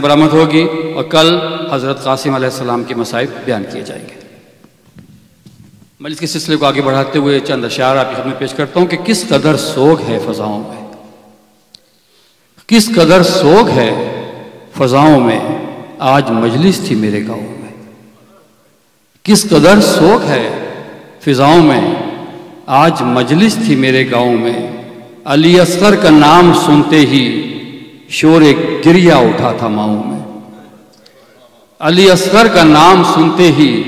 برآمد ہوگی اور کل حضرت قاسم علیہ السلام کے مصائب بیان کیے جائیں گے۔ مجلس کے سلسلے کو آگے بڑھاتے ہوئے چند اشعار آپ کی خدمت پیش کرتا ہوں کہ کس قدر سوگ ہے فضاؤں میں، کس قدر سوگ ہے فضاؤں میں، آج مجلس تھی میرے گاؤں میں۔ کس قدر سوگ ہے فضاؤں میں، آج مجلس تھی میرے گاؤں میں۔ علی اصغر کا نام سنتے ہی شور گریہ اٹھا تھا ماؤں میں۔ علی اصغر کا نام سنتے ہی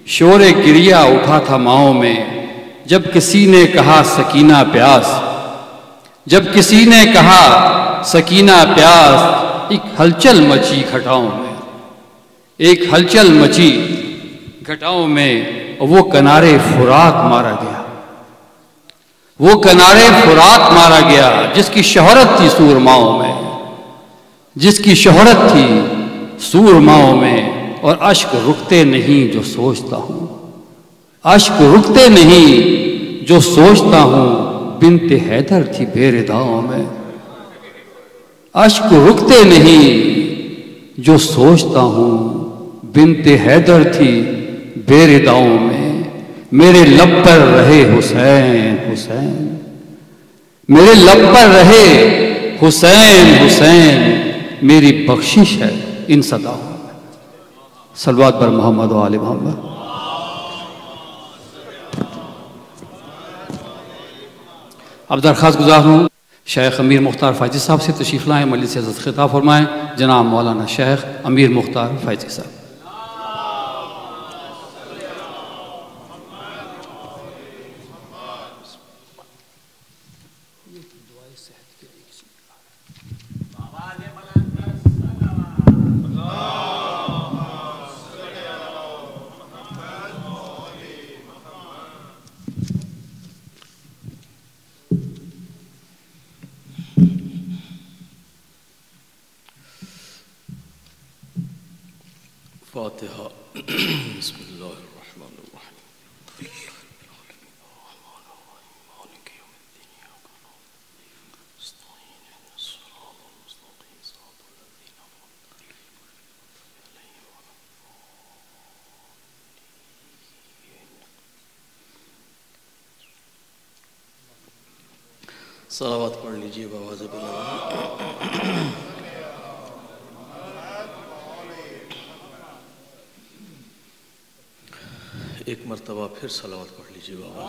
شور گریہ اٹھا تھا ماؤں میں۔ جب کسی نے کہا سکینہ پیاس، جب کسی نے کہا سکینہ پیاس، ایک ہلچل مچی گھٹاؤں میں، ایک ہلچل مچی گھٹاؤں میں، وہ کنارے فرات مارا گیا، وہ کنارے فرات مارا گیا، جس کی شہرت تھی سورماؤں میں، جس کی شہرت تھی سورماؤں میں۔ اور اشک رکتے نہیں جو سوچتا ہوں، اشک رکتے نہیں جو سوچتا ہوں، بنت حیدر تھی بے رداؤں میں۔ اشک رکتے نہیں جو سوچتا ہوں، بنت حیدر تھی بے رداؤں میں۔ میرے لب پر رہے حسین حسین، میرے لب پر رہے حسین حسین، میری بخشش ہے ان صداؤں میں۔ صلوات بر محمد و آل محمد۔ اب درخواست گزار ہوں شیخ امیر مختار فیضی صاحب سے تشریف لائیں، مجلس سے عزت خطاب فرمائیں۔ جناب مولانا شیخ امیر مختار فیضی صاحب۔ فاتحہ۔ بسم اللہ الرحمن الرحیم۔ صلوات پڑھ لیجیے بآواز بلند۔ ایک مرتبہ پھر صلوات پڑھ لیجیے بابا۔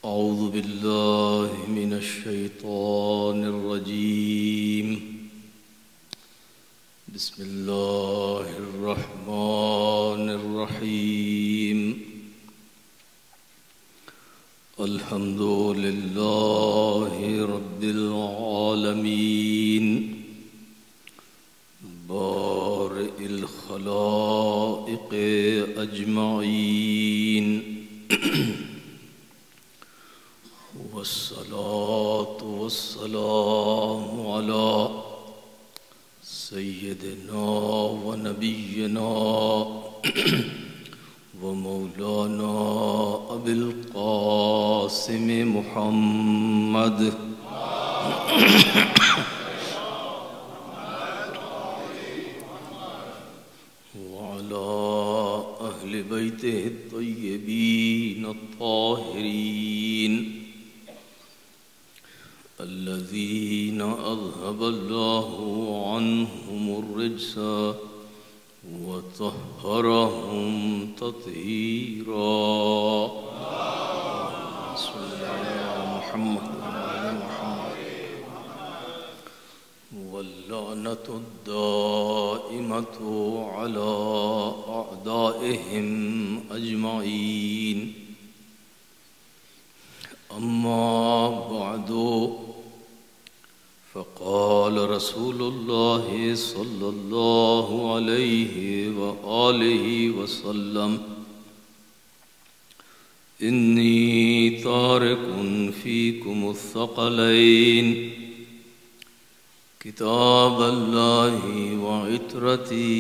اعوذ باللہ من الشیطان الرجیم، بسم اللہ الرحمن الرحیم۔ الحمد للہ رب العالمین، بارئ الخلائق اجمعین، والصلاة والسلام علی سیدنا و نبینا ومولانا ابی القاسم محمد وعلى اہل بیتہ الطیبین الطاہرین الذین اذهب اللہ عنہم الرجس وطهرهم تطهيرا۔ صلی اللہ علی محمد وعلی محمد۔ واللعنة الدائمة على أعدائهم أجمعين۔ أما بعد، فقال رسول الله صلى الله عليه وآله وسلم: إني تارك فيكم الثقلين، كتاب الله وعترتي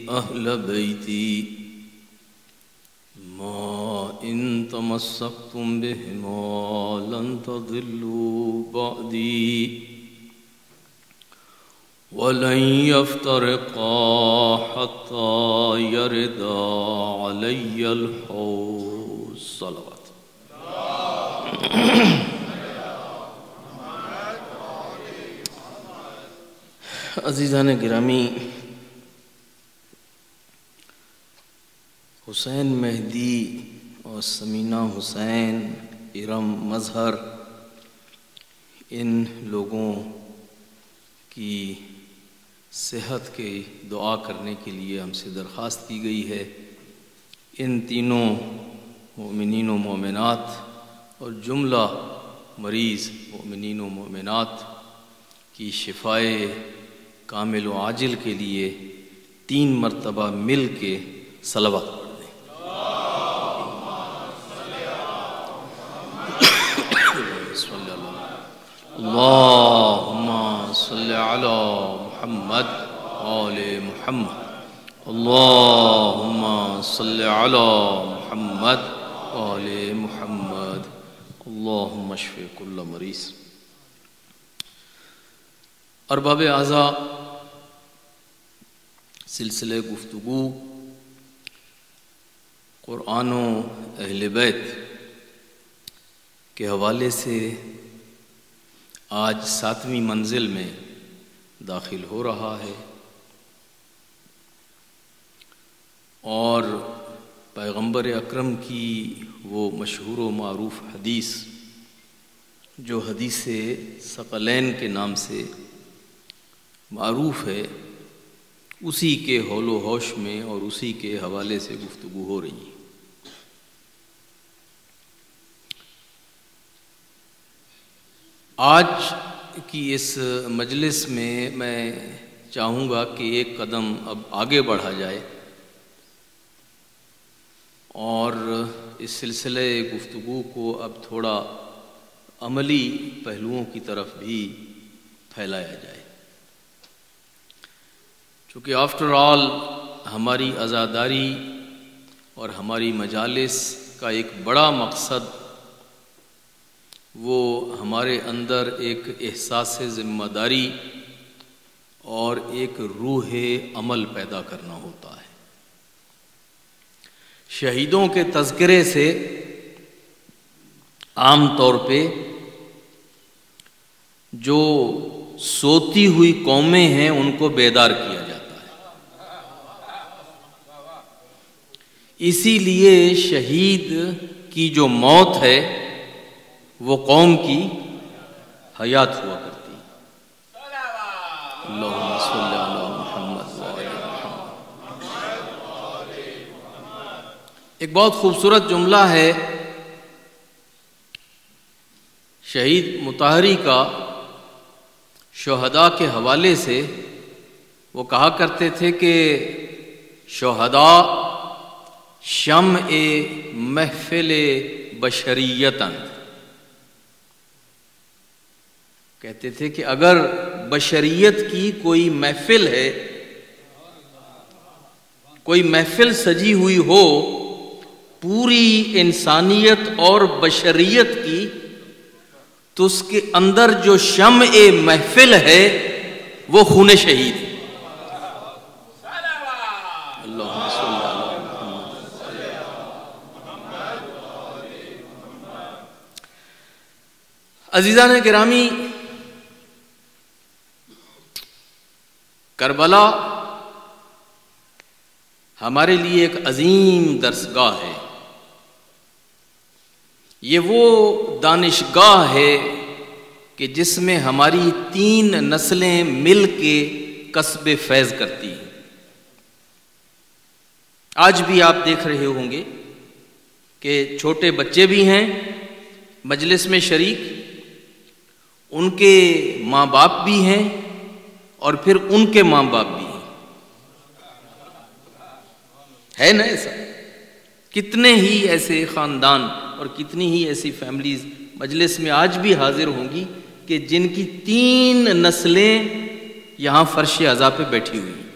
أهل بيتي، ما إن تمسكتم بهما لن تضلوا بعدي ولن يفترقا حتى يردا علي الحوض. صلوات. عزیزان گرامی، حسین مہدی اور ثمینہ حسین ارم مظہر، ان لوگوں کی صحت کی دعا کرنے کے لیے ہم سے درخواست کی گئی ہے. ان تینوں مومنین و مومنات اور جملہ مریض مومنین و مومنات کی شفائے کامل و عاجل کے لیے 3 مرتبہ مل کے صلوات پڑھ دیں. اللہم صلی علی محمد آل محمد. اللہم صلی علی محمد آل محمد. اللہم اشفِ کل مریض. ارباب اعضاء، سلسلہ گفتگو قرآن و اہل بیت کے حوالے سے آج 7ویں منزل میں داخل ہو رہا ہے، اور پیغمبر اکرم کی وہ مشہور و معروف حدیث جو حدیث ثقلین کے نام سے معروف ہے، اسی کے حول و حوش میں اور اسی کے حوالے سے گفتگو ہو رہی ہے. آج کی اس مجلس میں میں چاہوں گا کہ ایک قدم اب آگے بڑھا جائے اور اس سلسلہ گفتگو کو اب تھوڑا عملی پہلوؤں کی طرف بھی پھیلایا جائے، چونکہ آفٹر آل ہماری عزاداری اور ہماری مجالس کا ایک بڑا مقصد وہ ہمارے اندر ایک احساس ذمہ داری اور ایک روح عمل پیدا کرنا ہوتا ہے. شہیدوں کے تذکرے سے عام طور پہ جو سوتی ہوئی قومیں ہیں ان کو بیدار کیا جاتا ہے. اسی لیے شہید کی جو موت ہے وہ قوم کی حیات ہوا کرتی ہے. اللہم صلی علی محمد وعلی محمد. ایک بہت خوبصورت جملہ ہے شہید مطہری کا شہداء کے حوالے سے. وہ کہا کرتے تھے کہ شہداء شمع محفل بشریتاً، کہتے تھے کہ اگر بشریت کی کوئی محفل ہے، کوئی محفل سجی ہوئی ہو پوری انسانیت اور بشریت کی، تو اس کے اندر جو شمع محفل ہے وہ خون شہید ہے. اللہم صلی علی محمد. عزیزان گرامی، کربلا ہمارے لیے ایک عظیم درسگاہ ہے. یہ وہ دانشگاہ ہے کہ جس میں ہماری 3 نسلیں مل کے کسب فیض کرتی ہیں. آج بھی آپ دیکھ رہے ہوں گے کہ چھوٹے بچے بھی ہیں مجلس میں شریک، ان کے ماں باپ بھی ہیں اور پھر ان کے ماں باپ بھی ہیں. ہے نا ایسا؟ کتنے ہی ایسے خاندان اور کتنی ہی ایسی فیملیز مجلس میں آج بھی حاضر ہوں گی کہ جن کی 3 نسلیں یہاں فرش عزا پہ بیٹھی ہوئی ہیں.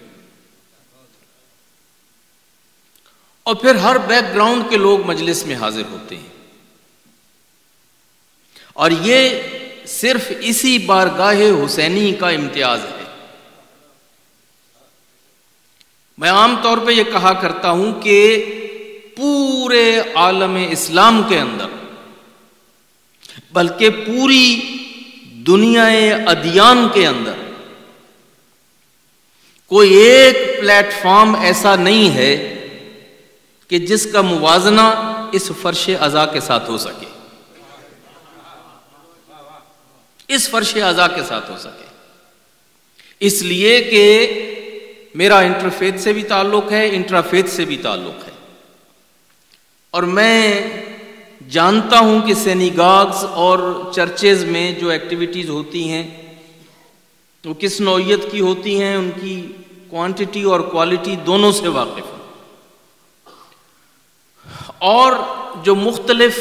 اور پھر ہر بیک گراؤنڈ کے لوگ مجلس میں حاضر ہوتے ہیں، اور یہ صرف اسی بارگاہ حسینی کا امتیاز ہے۔ میں عام طور پہ یہ کہا کرتا ہوں کہ پورے عالم اسلام کے اندر، بلکہ پوری دنیا ادیان کے اندر کوئی ایک پلیٹ فارم ایسا نہیں ہے کہ جس کا موازنہ اس فرش عزا کے ساتھ ہو سکے، اس فرش عزا کے ساتھ ہو سکے، اس لیے کہ میرا انٹرفیتھ سے بھی تعلق ہے، انٹرافیتھ سے بھی تعلق ہے، اور میں جانتا ہوں کہ سینیگاگز اور چرچز میں جو ایکٹیویٹیز ہوتی ہیں وہ کس نوعیت کی ہوتی ہیں، ان کی کوانٹٹی اور کوالٹی دونوں سے واقف ہوں، اور جو مختلف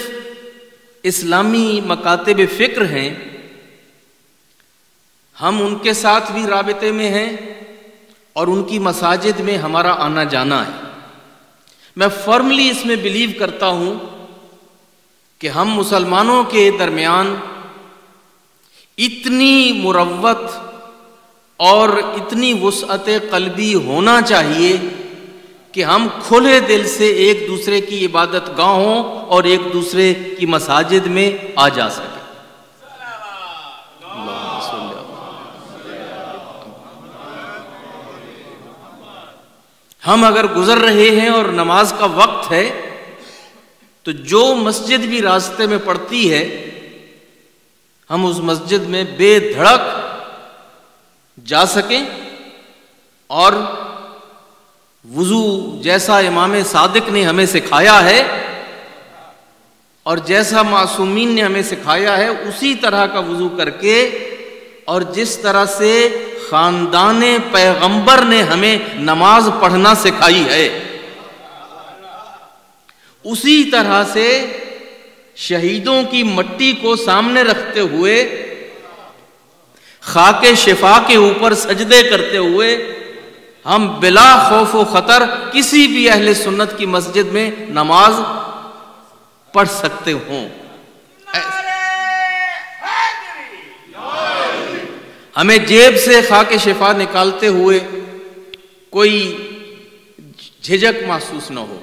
اسلامی مکاتب فکر ہیں ہم ان کے ساتھ بھی رابطے میں ہیں، اور ان کی مساجد میں ہمارا آنا جانا ہے۔ میں فرملی اس میں بلیو کرتا ہوں کہ ہم مسلمانوں کے درمیان اتنی مروت اور اتنی وسعت قلبی ہونا چاہیے کہ ہم کھلے دل سے ایک دوسرے کی عبادت گاہوں اور ایک دوسرے کی مساجد میں آ جا سکیں۔ ہم اگر گزر رہے ہیں اور نماز کا وقت ہے تو جو مسجد بھی راستے میں پڑتی ہے ہم اس مسجد میں بے دھڑک جا سکیں، اور وضو جیسا امام صادق نے ہمیں سکھایا ہے اور جیسا معصومین نے ہمیں سکھایا ہے اسی طرح کا وضو کر کے، اور جس طرح سے خاندان پیغمبر نے ہمیں نماز پڑھنا سکھائی ہے اسی طرح سے شہیدوں کی مٹی کو سامنے رکھتے ہوئے، خاک شفا کے اوپر سجدے کرتے ہوئے ہم بلا خوف و خطر کسی بھی اہل سنت کی مسجد میں نماز پڑھ سکتے ہوں۔ ہمیں جیب سے خاک شفا نکالتے ہوئے کوئی جھجک محسوس نہ ہو،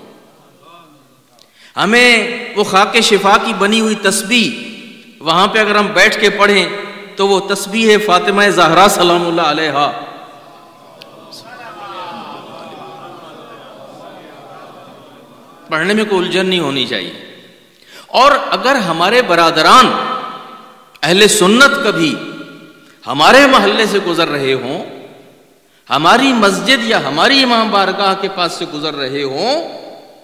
ہمیں وہ خاک شفا کی بنی ہوئی تسبیح وہاں پہ اگر ہم بیٹھ کے پڑھیں تو وہ تسبیح فاطمہ زہرا سلام اللہ علیہا پڑھنے میں کوئی الجھن نہیں ہونی چاہیے۔ اور اگر ہمارے برادران اہل سنت کبھی ہمارے محلے سے گزر رہے ہوں، ہماری مسجد یا ہماری امام بارگاہ کے پاس سے گزر رہے ہوں،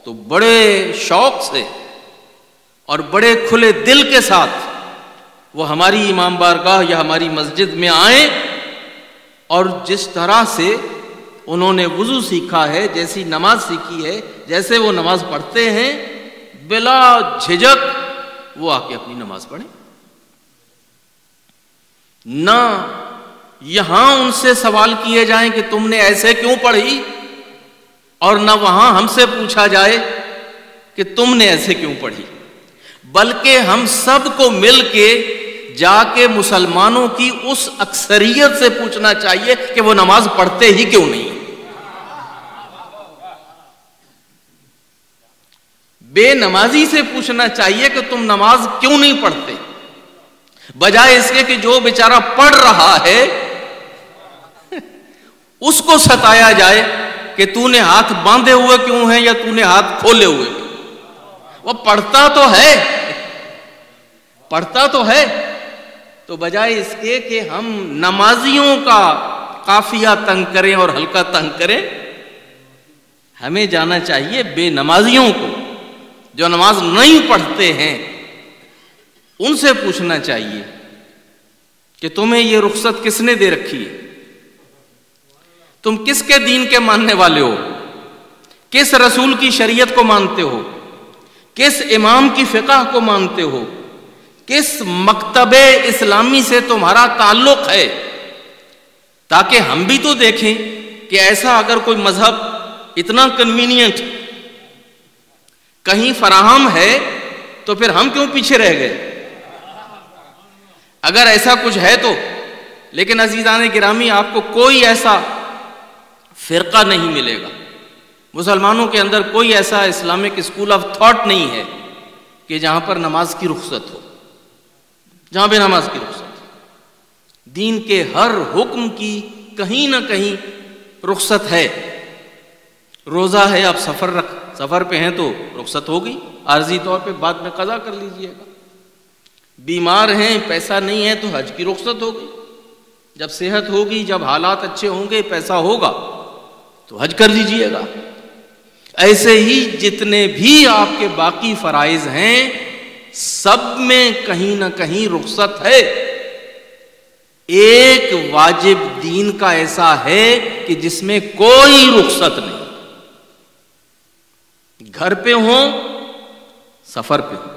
تو بڑے شوق سے اور بڑے کھلے دل کے ساتھ وہ ہماری امام بارگاہ یا ہماری مسجد میں آئیں، اور جس طرح سے انہوں نے وضو سیکھا ہے، جیسی نماز سیکھی ہے، جیسے وہ نماز پڑھتے ہیں، بلا جھجک وہ آ کے اپنی نماز پڑھیں۔ نہ یہاں ان سے سوال کیے جائیں کہ تم نے ایسے کیوں پڑھی، اور نہ وہاں ہم سے پوچھا جائے کہ تم نے ایسے کیوں پڑھی، بلکہ ہم سب کو مل کے جا کے مسلمانوں کی اس اکثریت سے پوچھنا چاہیے کہ وہ نماز پڑھتے ہی کیوں نہیں، بے نمازی سے پوچھنا چاہیے کہ تم نماز کیوں نہیں پڑھتے، بجائے اس کے کہ جو بیچارہ پڑھ رہا ہے اس کو ستایا جائے کہ تو نے ہاتھ باندھے ہوئے کیوں ہیں یا تو نے ہاتھ کھولے ہوئے کیوں۔ وہ پڑھتا تو ہے، تو بجائے اس کے کہ ہم نمازیوں کا قافیہ تنگ کریں اور حلقہ تنگ کریں، ہمیں جانا چاہیے بے نمازیوں کو جو نماز نہیں پڑھتے ہیں ان سے پوچھنا چاہیے کہ تمہیں یہ رخصت کس نے دے رکھی ہے، تم کس کے دین کے ماننے والے ہو، کس رسول کی شریعت کو مانتے ہو، کس امام کی فقہ کو مانتے ہو، کس مکتب اسلامی سے تمہارا تعلق ہے، تاکہ ہم بھی تو دیکھیں کہ ایسا اگر کوئی مذہب اتنا کنوینینٹ کہیں فراہم ہے تو پھر ہم کیوں پیچھے رہ گئے؟ اگر ایسا کچھ ہے تو. لیکن عزیزان گرامی، آپ کو کوئی ایسا فرقہ نہیں ملے گا، مسلمانوں کے اندر کوئی ایسا اسلامک اسکول آف تھاٹ نہیں ہے کہ جہاں پر نماز کی رخصت ہو، جہاں پہ نماز کی رخصت ہو. دین کے ہر حکم کی کہیں نہ کہیں رخصت ہے. روزہ ہے، آپ سفر پہ ہیں تو رخصت ہوگی، عارضی طور پہ بعد میں قضا کر لیجئے گا. بیمار ہیں، پیسہ نہیں ہے تو حج کی رخصت ہوگی. جب صحت ہوگی، جب حالات اچھے ہوں گے، پیسہ ہوگا تو حج کر لیجئے گا. ایسے ہی جتنے بھی آپ کے باقی فرائض ہیں سب میں کہیں نہ کہیں رخصت ہے. ایک واجب دین کا ایسا ہے کہ جس میں کوئی رخصت نہیں. گھر پہ ہوں، سفر پہ ہوں،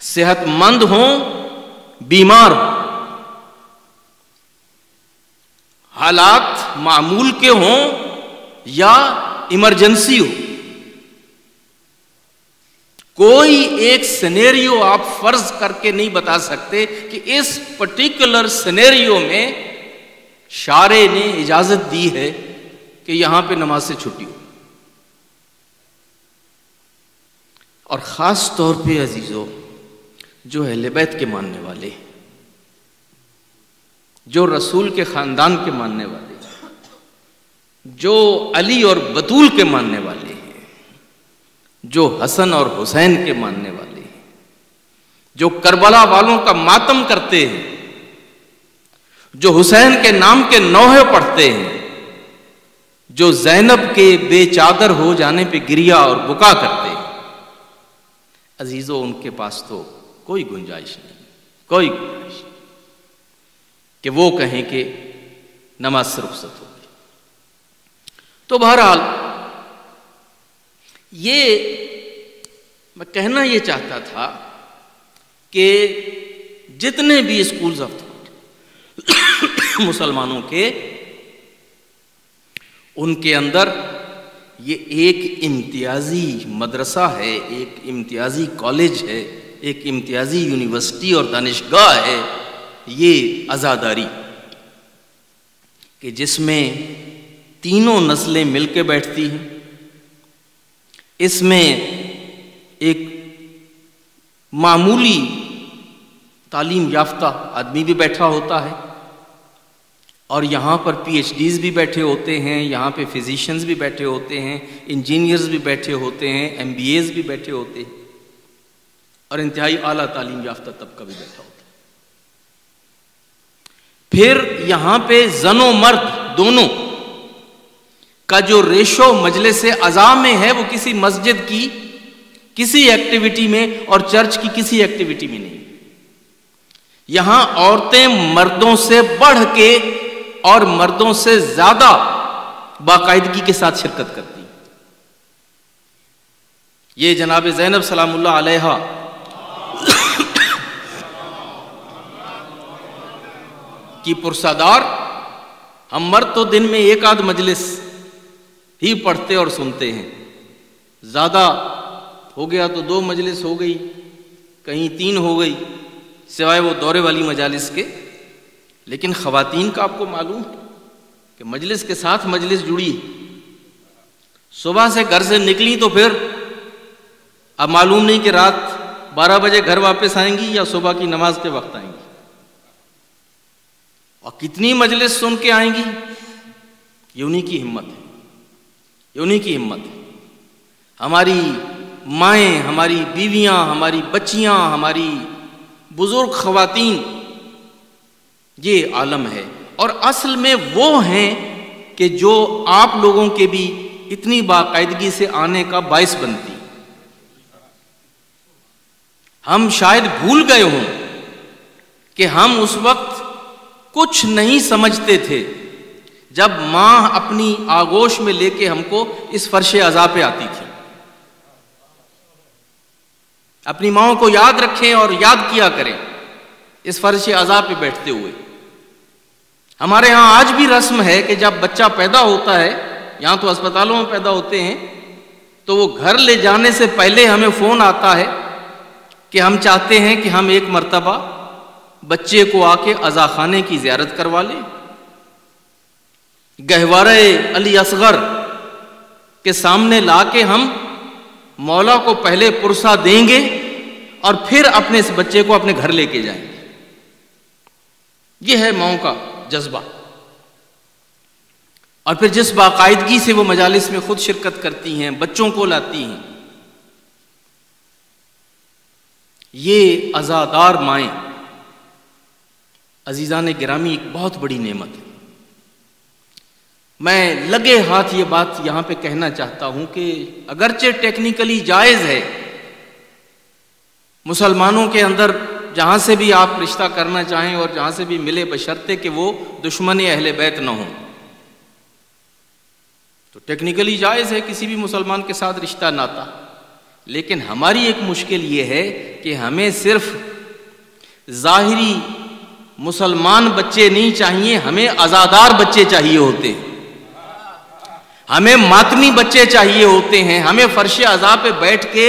صحت مند ہوں، بیمار ہوں، حالات معمول کے ہوں یا ایمرجنسی ہو، کوئی ایک سینیریو آپ فرض کر کے نہیں بتا سکتے کہ اس پرٹیکولر سینیریو میں شارع نے اجازت دی ہے کہ یہاں پہ نماز سے چھٹی ہو. اور خاص طور پہ عزیزو، جو اہل بیت کے ماننے والے، جو رسول کے خاندان کے ماننے والے، جو علی اور بطول کے ماننے والے ہیں، جو حسن اور حسین کے ماننے والے ہیں، جو کربلا والوں کا ماتم کرتے ہیں، جو حسین کے نام کے نوحے پڑھتے ہیں، جو زینب کے بے چادر ہو جانے پہ گریا اور بکا کرتے ہیں، عزیزو ان کے پاس تو کوئی گنجائش نہیں، کوئی گنجائش نہیں کہ وہ کہیں کہ نماز سے رخصت ہو. تو بہرحال میں کہنا یہ چاہتا تھا کہ جتنے بھی اسکولز آف تھاٹ مسلمانوں کے، ان کے اندر یہ ایک امتیازی مدرسہ ہے، ایک امتیازی کالج ہے، ایک امتیازی یونیورسٹی اور دانشگاہ ہے، یہ عزاداری، کہ جس میں تینوں نسلیں مل کے بیٹھتی ہیں. اس میں ایک معمولی تعلیم یافتہ آدمی بھی بیٹھا ہوتا ہے، اور یہاں پر پی ایچ ڈیز بھی بیٹھے ہوتے ہیں، یہاں پہ فزیشینز بھی بیٹھے ہوتے ہیں، انجینئرز بھی بیٹھے ہوتے ہیں، ایم بی ایز بھی بیٹھے ہوتے ہیں، اور انتہائی اعلیٰ تعلیم یافتہ طبقہ بھی بیٹھا ہوتا ہے. پھر یہاں پہ زن و مرد دونوں کا جو ریشو مجلس اعضاء میں ہے وہ کسی مسجد کی کسی ایکٹیویٹی میں اور چرچ کی کسی ایکٹیویٹی میں نہیں. یہاں عورتیں مردوں سے بڑھ کے اور مردوں سے زیادہ باقاعدگی کے ساتھ شرکت کرتی. یہ جناب زینب سلام اللہ علیہا کی پرسادار، ہم مرد تو دن میں ایک آدھ مجلس ہی پڑھتے اور سنتے ہیں، زیادہ ہو گیا تو 2 مجلس ہو گئی، کہیں 3 ہو گئی، سوائے وہ دورے والی مجالس کے. لیکن خواتین کا آپ کو معلوم ہے کہ مجلس کے ساتھ مجلس جڑی ہے. صبح سے گھر سے نکلی تو پھر اب معلوم نہیں کہ رات 12 بجے گھر واپس آئیں گی یا صبح کی نماز کے وقت آئیں گی، اور کتنی مجلس سن کے آئیں گی. یہ انہی کی ہمت ہے، یہ انہی کی ہمت ہے. ہماری مائیں، ہماری بیویاں، ہماری بچیاں، ہماری بزرگ خواتین، یہ عالم ہے. اور اصل میں وہ ہیں کہ جو آپ لوگوں کے بھی اتنی باقاعدگی سے آنے کا باعث بنتی. ہم شاید بھول گئے ہوں کہ ہم اس وقت کچھ نہیں سمجھتے تھے جب ماں اپنی آغوش میں لے کے ہم کو اس فرش عزا پہ آتی تھی. اپنی ماؤں کو یاد رکھیں اور یاد کیا کریں اس فرش عزا پہ بیٹھتے ہوئے. ہمارے ہاں آج بھی رسم ہے کہ جب بچہ پیدا ہوتا ہے، یہاں تو اسپتالوں میں پیدا ہوتے ہیں، تو وہ گھر لے جانے سے پہلے ہمیں فون آتا ہے کہ ہم چاہتے ہیں کہ ہم ایک مرتبہ بچے کو آ کے عزا خانے کی زیارت کروا لیں، گہوارہ علی اصغر کے سامنے لا کے ہم مولا کو پہلے پرسہ دیں گے اور پھر اپنے اس بچے کو اپنے گھر لے کے جائیں گے۔ یہ ہے ماؤں کا جذبہ۔ اور پھر جس باقاعدگی سے وہ مجالس میں خود شرکت کرتی ہیں، بچوں کو لاتی ہیں، یہ عزادار مائیں عزیزان گرامی ایک بہت بڑی نعمت ہے۔ میں لگے ہاتھ یہ بات یہاں پہ کہنا چاہتا ہوں کہ اگرچہ ٹیکنیکلی جائز ہے مسلمانوں کے اندر جہاں سے بھی آپ رشتہ کرنا چاہیں اور جہاں سے بھی ملے، بشرطے کہ وہ دشمن اہل بیت نہ ہوں، تو ٹیکنیکلی جائز ہے کسی بھی مسلمان کے ساتھ رشتہ ناتا، لیکن ہماری ایک مشکل یہ ہے کہ ہمیں صرف ظاہری مسلمان بچے نہیں چاہیے، ہمیں عزادار بچے چاہیے ہوتے ہیں، ہمیں ماتمی بچے چاہیے ہوتے ہیں، ہمیں فرش عزا پہ بیٹھ کے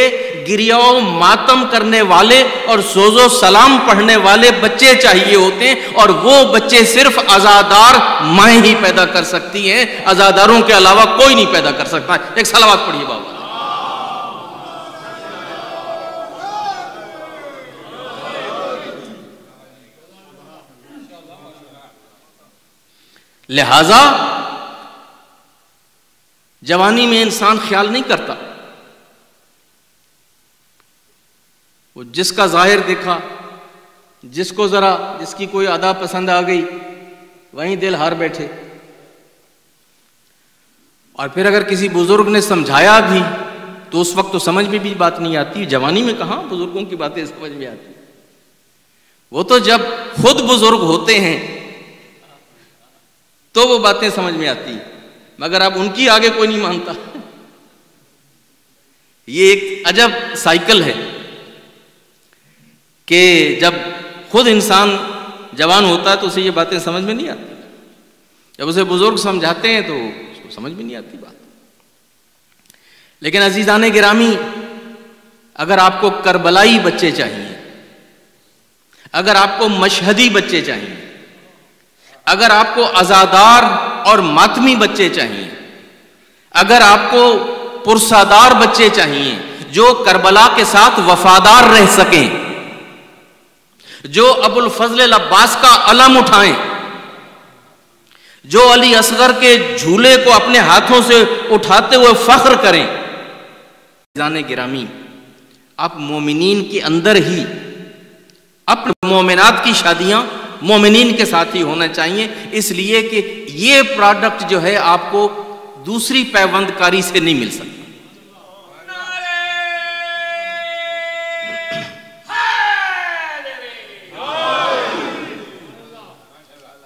گریہ و ماتم کرنے والے اور سوز و سلام پڑھنے والے بچے چاہیے ہوتے ہیں، اور وہ بچے صرف عزادار مائیں ہی پیدا کر سکتی ہیں، عزاداروں کے علاوہ کوئی نہیں پیدا کر سکتا۔ ایک صلوات پڑھیے بابا۔ لہذا جوانی میں انسان خیال نہیں کرتا، وہ جس کا ظاہر دیکھا، جس کو ذرا جس کی کوئی ادا پسند آ گئی، وہیں دل ہار بیٹھے۔ اور پھر اگر کسی بزرگ نے سمجھایا بھی تو اس وقت تو سمجھ میں بھی بات نہیں آتی۔ جوانی میں کہاں بزرگوں کی باتیں سمجھ میں آتی، وہ تو جب خود بزرگ ہوتے ہیں تو وہ باتیں سمجھ میں آتی، مگر اب ان کی آگے کوئی نہیں مانتا۔ یہ ایک عجب سائیکل ہے کہ جب خود انسان جوان ہوتا ہے تو اسے یہ باتیں سمجھ میں نہیں آتی، جب اسے بزرگ سمجھاتے ہیں تو اس کو سمجھ میں نہیں آتی بات۔ لیکن عزیزان گرامی، اگر آپ کو کربلائی بچے چاہیے، اگر آپ کو مشہدی بچے چاہیے، اگر آپ کو عزادار اور ماتمی بچے چاہیے، اگر آپ کو پرسادار بچے چاہیے جو کربلا کے ساتھ وفادار رہ سکیں، جو ابو الفضل العباس کا علم اٹھائیں، جو علی اصغر کے جھولے کو اپنے ہاتھوں سے اٹھاتے ہوئے فخر کریں، جانے گرامی، آپ مومنین کے اندر ہی اپنے مومنات کی شادیاں مومنین کے ساتھ ہی ہونا چاہیے، اس لیے کہ یہ پروڈکٹ جو ہے آپ کو دوسری پیوند کاری سے نہیں مل سکتا۔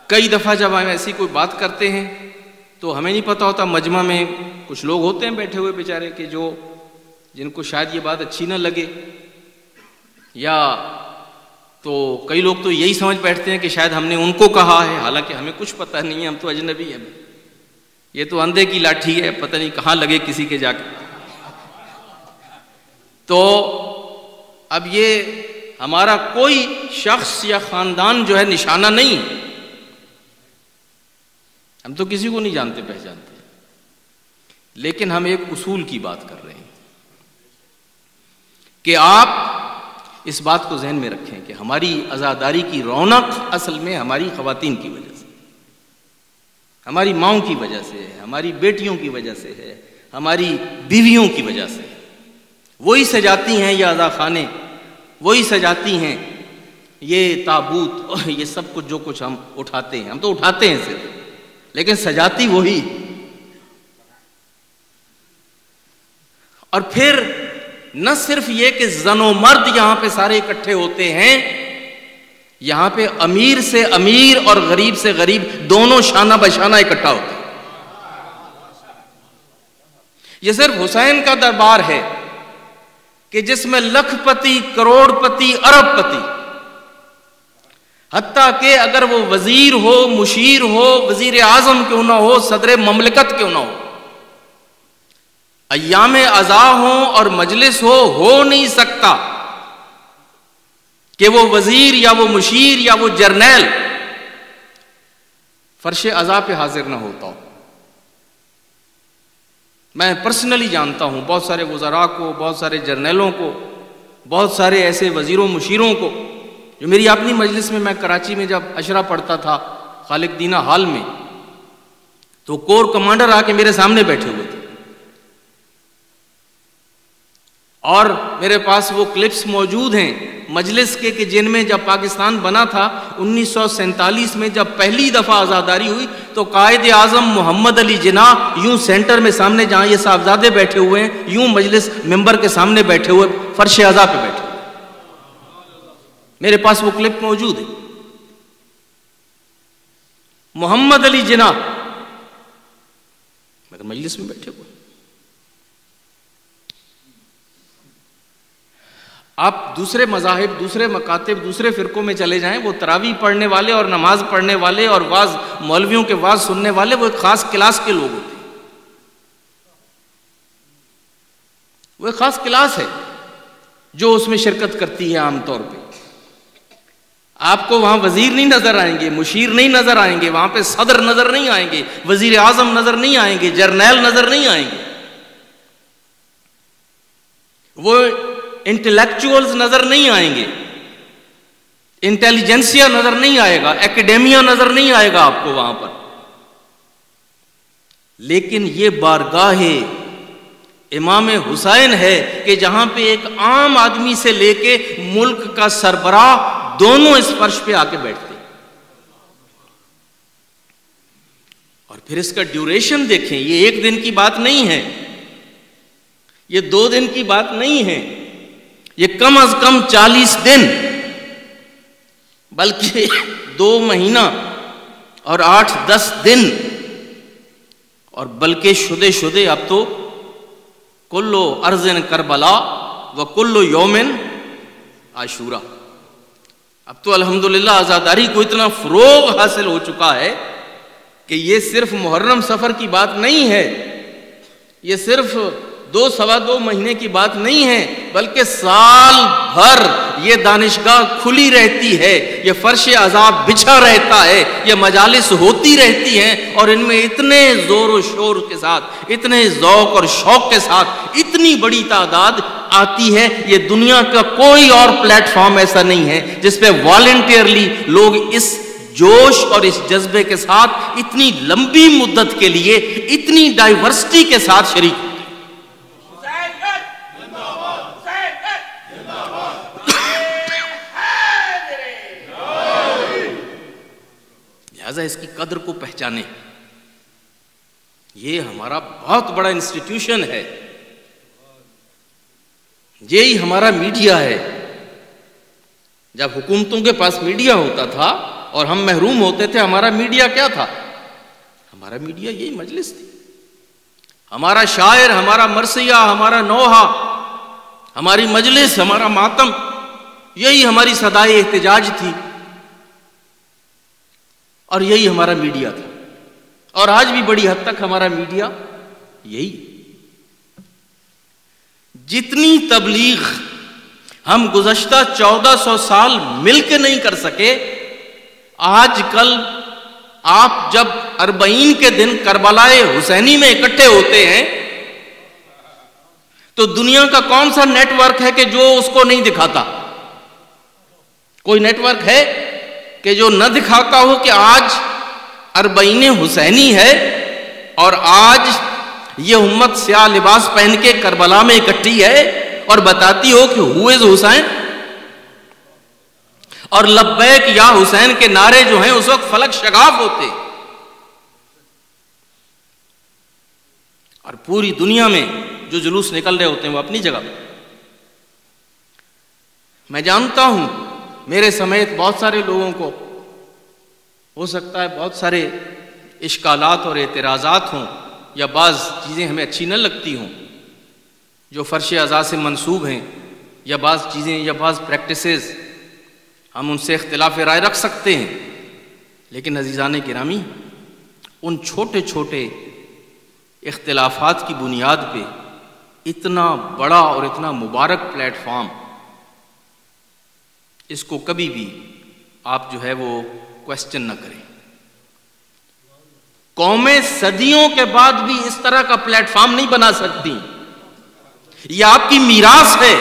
کئی دفعہ جب ہم ایسی کوئی بات کرتے ہیں تو ہمیں نہیں پتا ہوتا، مجمع میں کچھ لوگ ہوتے ہیں بیٹھے ہوئے بیچارے کہ جن کو شاید یہ بات اچھی نہ لگے، یا تو کئی لوگ تو یہی سمجھ بیٹھتے ہیں کہ شاید ہم نے ان کو کہا ہے، حالانکہ ہمیں کچھ پتہ نہیں ہے، ہم تو اجنبی ہیں، یہ تو اندھے کی لاٹھی ہے، پتہ نہیں کہاں لگے کسی کے جا کے۔ تو اب یہ ہمارا کوئی شخص یا خاندان جو ہے نشانہ نہیں، ہم تو کسی کو نہیں جانتے پہچانتے، لیکن ہم ایک اصول کی بات کر رہے ہیں کہ آپ اس بات کو ذہن میں رکھیں کہ ہماری عزاداری کی رونق اصل میں ہماری خواتین کی وجہ سے، ہماری ماؤں کی وجہ سے ہے، ہماری بیٹیوں کی وجہ سے ہے، ہماری بیویوں کی وجہ سے۔ وہی سجاتی ہیں یہ عزا خانے، وہی سجاتی ہیں یہ تابوت، یہ سب کچھ جو کچھ ہم اٹھاتے ہیں، ہم تو اٹھاتے ہیں صرف، لیکن سجاتی وہی۔ اور پھر نہ صرف یہ کہ زن و مرد یہاں پہ سارے اکٹھے ہوتے ہیں، یہاں پہ امیر سے امیر اور غریب سے غریب دونوں شانہ بشانہ اکٹھا ہوتے ہیں۔ یہ صرف حسین کا دربار ہے کہ جس میں لکھ پتی، کروڑ پتی، ارب پتی، حتیٰ کہ اگر وہ وزیر ہو، مشیر ہو، وزیر اعظم کیوں نہ ہو، صدر مملکت کیوں نہ ہو، ایام عزا ہوں اور مجلس ہو نہیں سکتا کہ وہ وزیر یا وہ مشیر یا وہ جرنیل فرش عزا پہ حاضر نہ ہوتا ہو. میں پرسنلی جانتا ہوں بہت سارے وزراء کو، بہت سارے جرنیلوں کو، بہت سارے ایسے وزیروں مشیروں کو جو میری اپنی مجلس میں کراچی میں جب اشرا پڑھتا تھا خالق دینہ ہال میں، تو کور کمانڈر آ کے میرے سامنے بیٹھے ہوئے تھے اور میرے پاس وہ کلپس موجود ہیں مجلس کے کہ جن میں جب پاکستان بنا تھا 1947 میں جب پہلی دفعہ آزاداری ہوئی تو قائد اعظم محمد علی جناح یوں سینٹر میں سامنے جہاں یہ صاحبزادے بیٹھے ہوئے ہیں یوں مجلس ممبر کے سامنے بیٹھے ہوئے فرش عزا پہ بیٹھے ہوئے. میرے پاس وہ کلپ موجود ہے. محمد علی جناح مگر مجلس میں بیٹھے ہوئے. آپ دوسرے مذاہب، دوسرے مکاتب، دوسرے فرقوں میں چلے جائیں، وہ تراویح پڑھنے والے اور نماز پڑھنے والے اور واعظ مولویوں کے واعظ سننے والے وہ ایک خاص کلاس کے لوگ ہوتے ہیں. وہ ایک خاص کلاس ہے جو اس میں شرکت کرتی ہے. عام طور پہ آپ کو وہاں وزیر نہیں نظر آئیں گے، مشیر نہیں نظر آئیں گے، وہاں پہ صدر نظر نہیں آئیں گے، وزیر اعظم نظر نہیں آئیں گے، جرنیل نظر نہیں آئیں گے، وہ انٹلیکچوئلز نظر نہیں آئیں گے، انٹیلیجنسیا نظر نہیں آئے گا، ایکیڈیمیا نظر نہیں آئے گا آپ کو وہاں پر. لیکن یہ بارگاہ امام حسین ہے کہ جہاں پہ ایک عام آدمی سے لے کے ملک کا سربراہ دونوں اس فرش پہ آ کے بیٹھتے ہیں. اور پھر اس کا ڈیوریشن دیکھیں، یہ ایک دن کی بات نہیں ہے، یہ 2 دن کی بات نہیں ہے، یہ کم از کم 40 دن بلکہ 2 مہینہ اور 8-10 دن اور بلکہ شدے اب تو کلو ارضن کربلا و کلو یومن عاشورہ. اب تو الحمدللہ آزاداری کو اتنا فروغ حاصل ہو چکا ہے کہ یہ صرف محرم سفر کی بات نہیں ہے، یہ صرف 2-2.25 مہینے کی بات نہیں ہے، بلکہ سال بھر یہ دانشگاہ کھلی رہتی ہے، یہ فرش عزا بچھا رہتا ہے، یہ مجالس ہوتی رہتی ہیں اور ان میں اتنے زور و شور کے ساتھ، اتنے ذوق اور شوق کے ساتھ اتنی بڑی تعداد آتی ہے. یہ دنیا کا کوئی اور پلیٹ فارم ایسا نہیں ہے جس پہ والنٹیئرلی لوگ اس جوش اور اس جذبے کے ساتھ اتنی لمبی مدت کے لیے اتنی ڈائیورسٹی کے ساتھ شریک ہوتے ہیں. لہذا اس کی قدر کو پہچانے. یہ ہمارا بہت بڑا انسٹیٹیوشن ہے، یہی ہمارا میڈیا ہے. جب حکومتوں کے پاس میڈیا ہوتا تھا اور ہم محروم ہوتے تھے، ہمارا میڈیا کیا تھا؟ ہمارا میڈیا یہی مجلس تھی. ہمارا شاعر، ہمارا مرثیہ، ہمارا نوحہ، ہماری مجلس، ہمارا ماتم، یہی ہماری صدائے احتجاج تھی اور یہی ہمارا میڈیا تھا. اور آج بھی بڑی حد تک ہمارا میڈیا یہی. جتنی تبلیغ ہم گزشتہ 1400 سال مل کے نہیں کر سکے، آج کل آپ جب 40 کے دن کربلائے حسینی میں اکٹھے ہوتے ہیں تو دنیا کا کون سا نیٹ ورک ہے کہ جو اس کو نہیں دکھاتا؟ کوئی نیٹ ورک ہے کہ جو نہ دکھاتا ہو کہ آج 40 حسینی ہے اور آج یہ امت سیاہ لباس پہن کے کربلا میں اکٹھی ہے اور بتاتی ہو کہ ہو از حسین، اور لبیک یا حسین کے نعرے جو ہیں اس وقت فلک شگاف ہوتے. اور پوری دنیا میں جو جلوس نکل رہے ہوتے ہیں وہ اپنی جگہ. میں جانتا ہوں میرے سمیت بہت سارے لوگوں کو ہو سکتا ہے بہت سارے اشکالات اور اعتراضات ہوں یا بعض چیزیں ہمیں اچھی نہ لگتی ہوں جو فرش عزا سے منسوب ہیں، یا بعض چیزیں یا بعض پریکٹسز ہم ان سے اختلاف رائے رکھ سکتے ہیں. لیکن عزیزان گرامی، ان چھوٹے چھوٹے اختلافات کی بنیاد پہ اتنا بڑا اور اتنا مبارک پلیٹ فارم، اس کو کبھی بھی آپ جو ہے وہ کوشچن نہ کریں. قومیں صدیوں کے بعد بھی اس طرح کا پلیٹ فارم نہیں بنا سکتی. یہ آپ کی میراث ہے،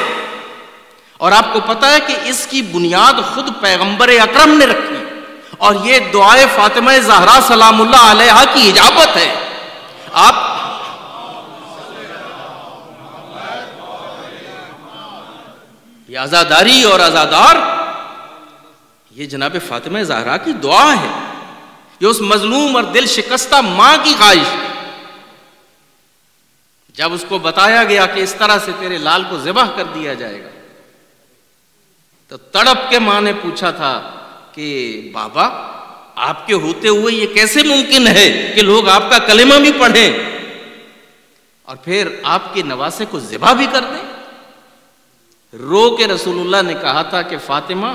اور آپ کو پتا ہے کہ اس کی بنیاد خود پیغمبر اکرم نے رکھی، اور یہ دعائے فاطمہ زہرا سلام اللہ علیہا کی اجابت ہے. آپ یہ عزاداری اور عزادار، یہ جناب فاطمہ زہرا کی دعا ہے، یہ اس مظلوم اور دل شکستہ ماں کی خواہش ہے. جب اس کو بتایا گیا کہ اس طرح سے تیرے لال کو ذبح کر دیا جائے گا، تو تڑپ کے ماں نے پوچھا تھا کہ بابا آپ کے ہوتے ہوئے یہ کیسے ممکن ہے کہ لوگ آپ کا کلمہ بھی پڑھیں اور پھر آپ کے نواسے کو ذبح بھی کر دیں؟ رو کے رسول اللہ نے کہا تھا کہ فاطمہ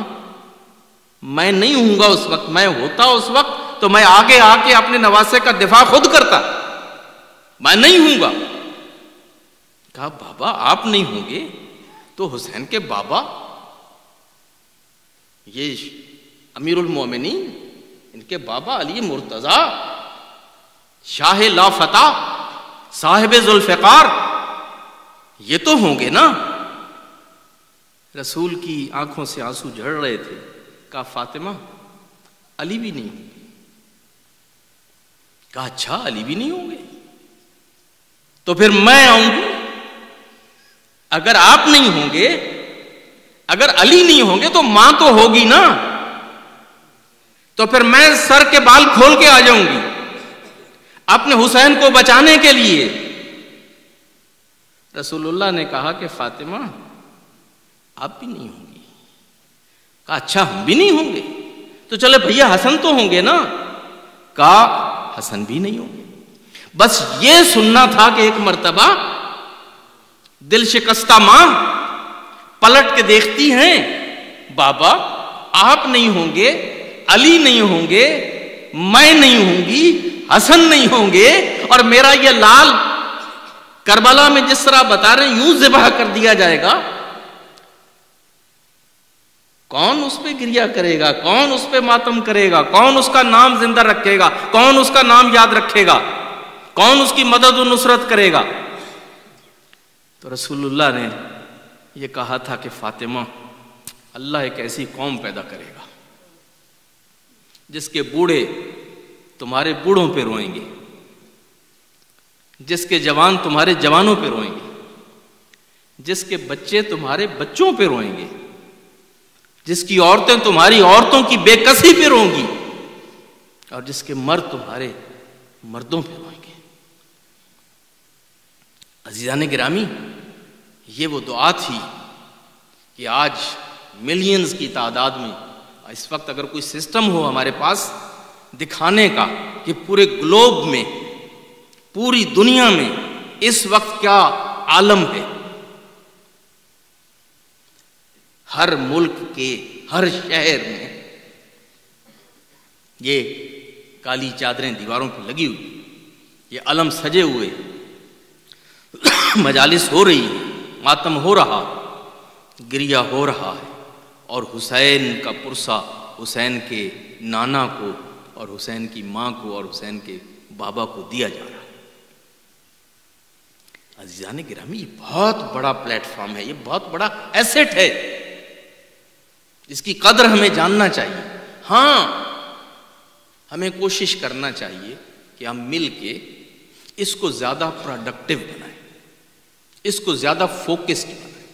میں نہیں ہوں گا اس وقت، میں ہوتا اس وقت تو میں آگے آ کے اپنے نواسے کا دفاع خود کرتا، میں نہیں ہوں گا. کہا بابا آپ نہیں ہوں گے تو حسین کے بابا، یہ امیر المومنین، ان کے بابا علی مرتضیٰ شاہ لا فتح صاحب ذوالفقار، یہ تو ہوں گے نا. رسول کی آنکھوں سے آنسو جھڑ رہے تھے. کہا فاطمہ علی بھی نہیں ہوں گے. کہا اچھا علی بھی نہیں ہوں گے تو پھر میں آؤں گی. اگر آپ نہیں ہوں گے، اگر علی نہیں ہوں گے تو ماں تو ہوگی نا، تو پھر میں سر کے بال کھول کے آ جاؤں گی اپنے حسین کو بچانے کے لیے. رسول اللہ نے کہا کہ فاطمہ آپ بھی نہیں ہوں گی. کہا اچھا ہم بھی نہیں ہوں گے تو چلے بھیا حسن تو ہوں گے نا. کہا حسن بھی نہیں ہوں گے. بس یہ سننا تھا کہ ایک مرتبہ دل شکستہ ماں پلٹ کے دیکھتی ہیں، بابا آپ نہیں ہوں گے، علی نہیں ہوں گے، میں نہیں ہوں گی، حسن نہیں ہوں گے، اور میرا یہ لال کربلا میں جس طرح بتا رہے ہیں یوں ذبح کر دیا جائے گا. کون اس پہ گریا کرے گا؟ کون اس پہ ماتم کرے گا؟ کون اس کا نام زندہ رکھے گا؟ کون اس کا نام یاد رکھے گا؟ کون اس کی مدد و نصرت کرے گا؟ تو رسول اللہ نے یہ کہا تھا کہ فاطمہ اللہ ایک ایسی قوم پیدا کرے گا جس کے بوڑھے تمہارے بوڑھوں پہ روئیں گے، جس کے جوان تمہارے جوانوں پہ روئیں گے، جس کے بچے تمہارے بچوں پہ روئیں گے، جس کی عورتیں تمہاری عورتوں کی بے کسی پہ روں گی، اور جس کے مرد تمہارے مردوں پہ روئیں گے. عزیزان گرامی، یہ وہ دعا تھی کہ آج ملینز کی تعداد میں، اس وقت اگر کوئی سسٹم ہو ہمارے پاس دکھانے کا کہ پورے گلوب میں، پوری دنیا میں اس وقت کیا عالم ہے، ہر ملک کے ہر شہر میں یہ کالی چادریں دیواروں پہ لگی ہوئی، یہ علم سجے ہوئے، مجالس ہو رہی، ماتم ہو رہا، گریا ہو رہا ہے، اور حسین کا پرسہ حسین کے نانا کو اور حسین کی ماں کو اور حسین کے بابا کو دیا جا رہا ہے. عزیزان گرامی، یہ بہت بڑا پلیٹ فارم ہے، یہ بہت بڑا ایسٹ ہے، اس کی قدر ہمیں جاننا چاہیے. ہاں ہمیں کوشش کرنا چاہیے کہ ہم مل کے اس کو زیادہ پروڈکٹیو بنائیں، اس کو زیادہ فوکسڈ بنائیں،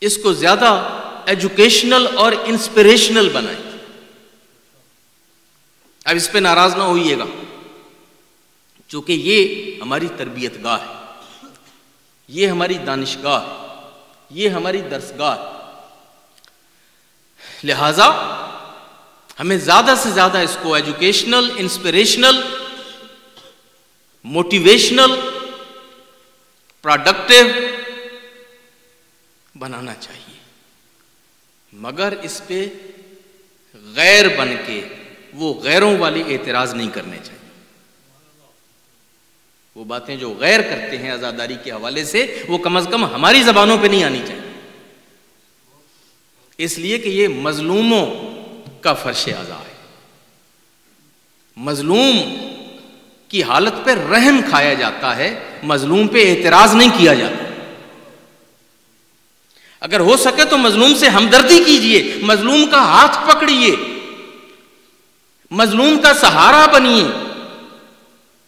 اس کو زیادہ ایجوکیشنل اور انسپریشنل بنائیں. اب اس پہ ناراض نہ ہوئیے گا، چونکہ یہ ہماری تربیت گاہ ہے، یہ ہماری دانشگاہ ہے، یہ ہماری درسگاہ ہے. لہذا ہمیں زیادہ سے زیادہ اس کو ایجوکیشنل، انسپریشنل، موٹیویشنل، پروڈکٹیو بنانا چاہیے، مگر اس پہ غیر بن کے وہ غیروں والی اعتراض نہیں کرنے چاہیے. وہ باتیں جو غیر کرتے ہیں عزاداری کے حوالے سے، وہ کم از کم ہماری زبانوں پہ نہیں آنی چاہیے، اس لیے کہ یہ مظلوموں کا فرش عزا ہے۔ مظلوم کی حالت پہ رحم کھایا جاتا ہے، مظلوم پہ اعتراض نہیں کیا جاتا۔ اگر ہو سکے تو مظلوم سے ہمدردی کیجئے، مظلوم کا ہاتھ پکڑیے، مظلوم کا سہارا بنیے،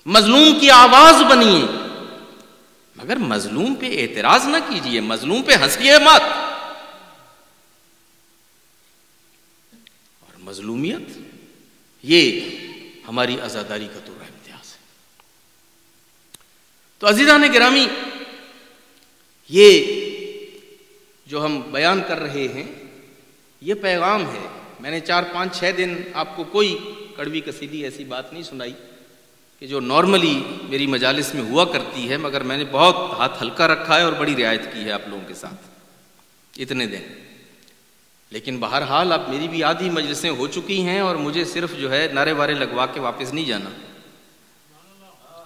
مظلوم کی آواز بنیے، مگر مظلوم پہ اعتراض نہ کیجئے، مظلوم پہ ہنسیے مت۔ اور مظلومیت یہ ہماری عزاداری کا تو امتیاز ہے۔ تو عزیزان گرامی، یہ جو ہم بیان کر رہے ہیں یہ پیغام ہے۔ میں نے 4 5 6 دن آپ کو کوئی کڑوی کسیدی ایسی بات نہیں سنائی کہ جو نارملی میری مجالس میں ہوا کرتی ہے، مگر میں نے بہت ہاتھ ہلکا رکھا ہے اور بڑی رعایت کی ہے آپ لوگوں کے ساتھ اتنے دن۔ لیکن بہرحال اب میری بھی آدھی مجلسیں ہو چکی ہیں اور مجھے صرف جو ہے نعرے وارے لگوا کے واپس نہیں جانا،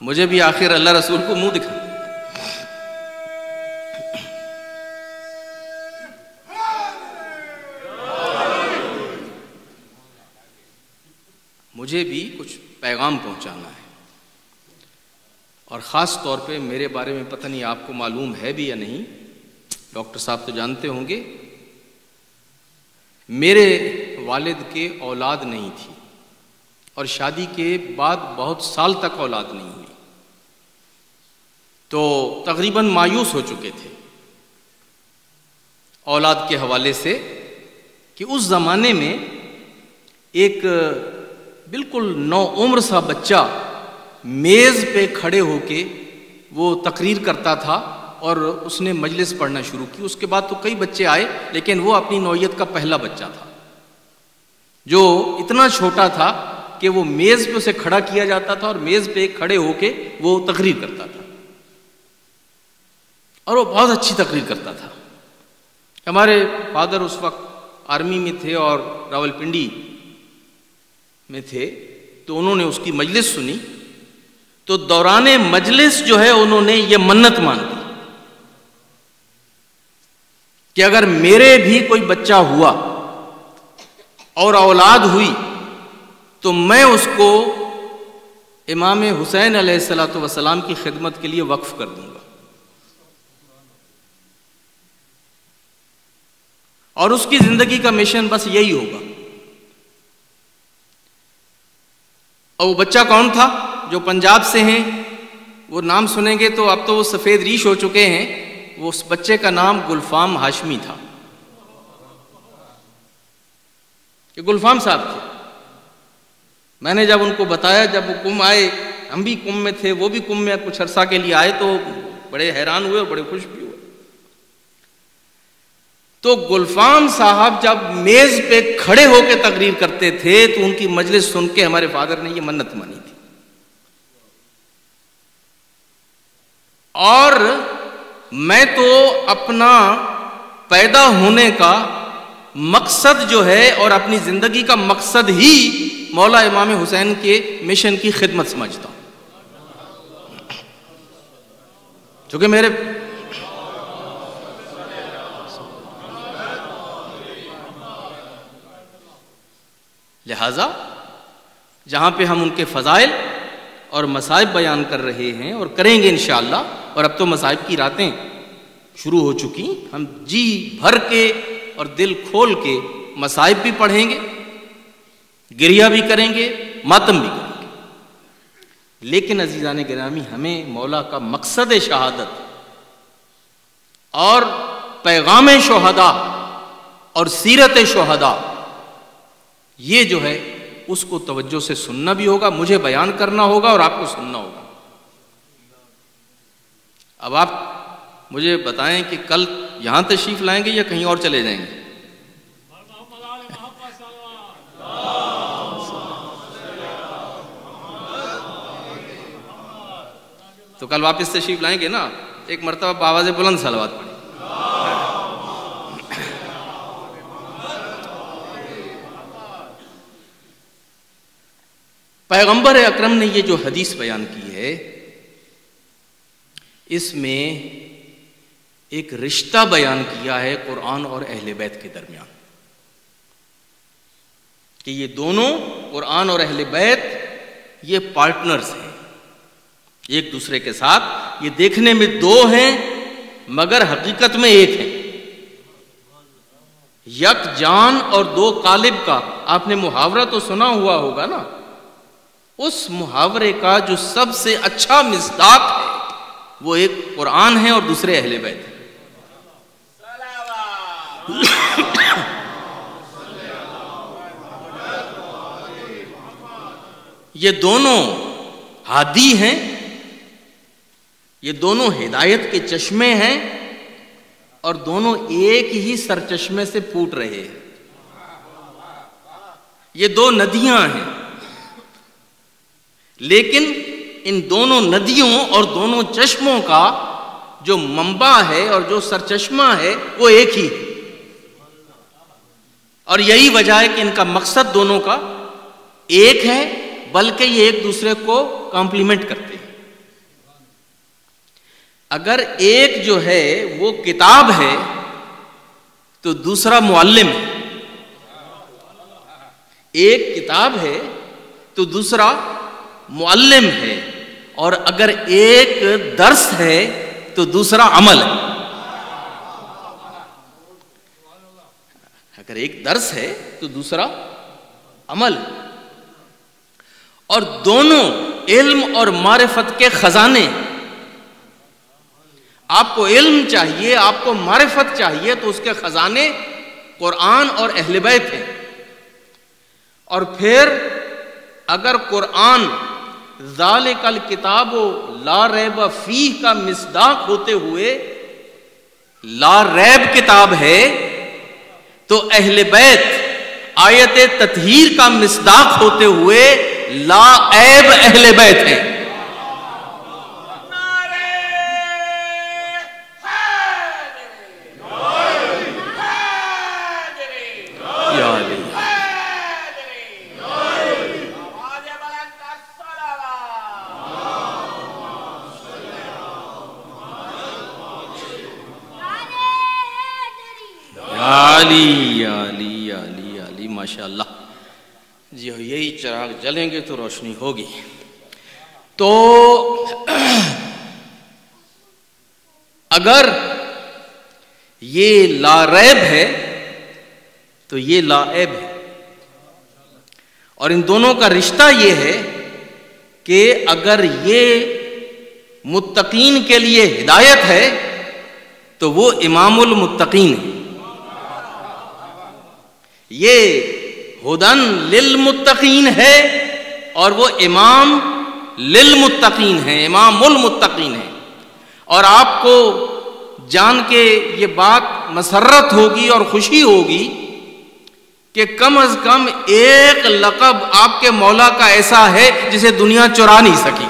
مجھے بھی آخر اللہ رسول کو منہ دکھانا۔ مجھے بھی کچھ پیغام پہنچانا ہے، اور خاص طور پہ میرے بارے میں پتہ نہیں آپ کو معلوم ہے بھی یا نہیں، ڈاکٹر صاحب تو جانتے ہوں گے، میرے والد کے اولاد نہیں تھی اور شادی کے بعد بہت سال تک اولاد نہیں ہوئی، تو تقریباً مایوس ہو چکے تھے اولاد کے حوالے سے کہ اس زمانے میں ایک بالکل نو عمر سا بچہ میز پہ کھڑے ہو کے وہ تقریر کرتا تھا اور اس نے مجلس پڑھنا شروع کی۔ اس کے بعد تو کئی بچے آئے، لیکن وہ اپنی نوعیت کا پہلا بچہ تھا جو اتنا چھوٹا تھا کہ وہ میز پہ اسے کھڑا کیا جاتا تھا اور میز پہ کھڑے ہو کے وہ تقریر کرتا تھا، اور وہ بہت اچھی تقریر کرتا تھا۔ ہمارے فادر اس وقت آرمی میں تھے اور راولپنڈی میں تھے، تو انہوں نے اس کی مجلس سنی، تو دوران مجلس جو ہے انہوں نے یہ منت مان لی کہ اگر میرے بھی کوئی بچہ ہوا اور اولاد ہوئی تو میں اس کو امام حسین علیہ السلام کی خدمت کے لیے وقف کر دوں گا، اور اس کی زندگی کا مشن بس یہی ہوگا۔ اور وہ بچہ کون تھا؟ جو پنجاب سے ہیں وہ نام سنیں گے تو اب تو وہ سفید ریش ہو چکے ہیں، وہ اس بچے کا نام گلفام ہاشمی تھا۔ یہ گلفام صاحب تھے۔ میں نے جب ان کو بتایا، جب وہ کم آئے، ہم بھی کم میں تھے، وہ بھی کم میں کچھ عرصہ کے لیے آئے، تو بڑے حیران ہوئے اور بڑے خوش بھی ہوئے۔ تو گلفام صاحب جب میز پہ کھڑے ہو کے تقریر کرتے تھے تو ان کی مجلس سن کے ہمارے فادر نے یہ منت مانی تھی، اور میں تو اپنا پیدا ہونے کا مقصد جو ہے اور اپنی زندگی کا مقصد ہی مولا امام حسین کے مشن کی خدمت سمجھتا ہوں، چونکہ میرے لہذا جہاں پہ ہم ان کے فضائل اور مصائب بیان کر رہے ہیں اور کریں گے انشاءاللہ، اور اب تو مصائب کی راتیں شروع ہو چکی، ہم جی بھر کے اور دل کھول کے مصائب بھی پڑھیں گے، گریہ بھی کریں گے، ماتم بھی کریں گے، لیکن عزیزان گرامی ہمیں مولا کا مقصد شہادت اور پیغام شہداء اور سیرت شہداء یہ جو ہے اس کو توجہ سے سننا بھی ہوگا، مجھے بیان کرنا ہوگا اور آپ کو سننا ہوگا۔ اب آپ مجھے بتائیں کہ کل یہاں تشریف لائیں گے یا کہیں اور چلے جائیں گے؟ تو کل واپس تشریف لائیں گے نا؟ ایک مرتبہ بآواز بلند صلوات پڑھیں۔ پیغمبر اکرم نے یہ جو حدیث بیان کی ہے اس میں ایک رشتہ بیان کیا ہے قرآن اور اہل بیت کے درمیان، کہ یہ دونوں قرآن اور اہل بیت یہ پارٹنرز ہیں ایک دوسرے کے ساتھ، یہ دیکھنے میں دو ہیں مگر حقیقت میں ایک ہیں، یک جان اور دو قالب کا آپ نے محاورہ تو سنا ہوا ہوگا نا، اس محاورے کا جو سب سے اچھا مصداق ہے وہ ایک قرآن ہے اور دوسرے اہل بیت ہیں۔ یہ دونوں ہادی ہیں، یہ دونوں ہدایت کے چشمے ہیں اور دونوں ایک ہی سرچشمے سے پھوٹ رہے ہیں، یہ دو ندیاں ہیں، لیکن ان دونوں ندیوں اور دونوں چشموں کا جو منبع ہے اور جو سرچشمہ ہے وہ ایک ہی ہے، اور یہی وجہ ہے کہ ان کا مقصد دونوں کا ایک ہے، بلکہ یہ ایک دوسرے کو کمپلیمنٹ کرتے ہیں۔ اگر ایک جو ہے وہ کتاب ہے تو دوسرا معلم ہے، ایک کتاب ہے تو دوسرا معلم ہے، اور اگر ایک درس ہے تو دوسرا عمل ہے۔ اگر ایک درس ہے تو دوسرا عمل ہے، اور دونوں علم اور معرفت کے خزانے۔ آپ کو علم چاہیے، آپ کو معرفت چاہیے، تو اس کے خزانے قرآن اور اہل بیت ہیں۔ اور پھر اگر قرآن ذالک الکتاب لا ریب فیہ کا مصداق ہوتے ہوئے لا ریب کتاب ہے، تو اہل بیت آیت تطہیر کا مصداق ہوتے ہوئے لا عیب اہل بیت ہیں۔ علی علی علی علی ماشاءاللہ جی، یہی چراغ جلیں گے تو روشنی ہوگی۔ تو اگر یہ لا ریب ہے تو یہ لا عیب ہے، اور ان دونوں کا رشتہ یہ ہے کہ اگر یہ متقین کے لیے ہدایت ہے تو وہ امام المتقین ہے، یہ ہدن للمتقین ہے اور وہ امام للمتقین ہیں، امام المتقین ہیں۔ اور آپ کو جان کے یہ بات مسرت ہوگی اور خوشی ہوگی کہ کم از کم ایک لقب آپ کے مولا کا ایسا ہے جسے دنیا چرا نہیں سکی۔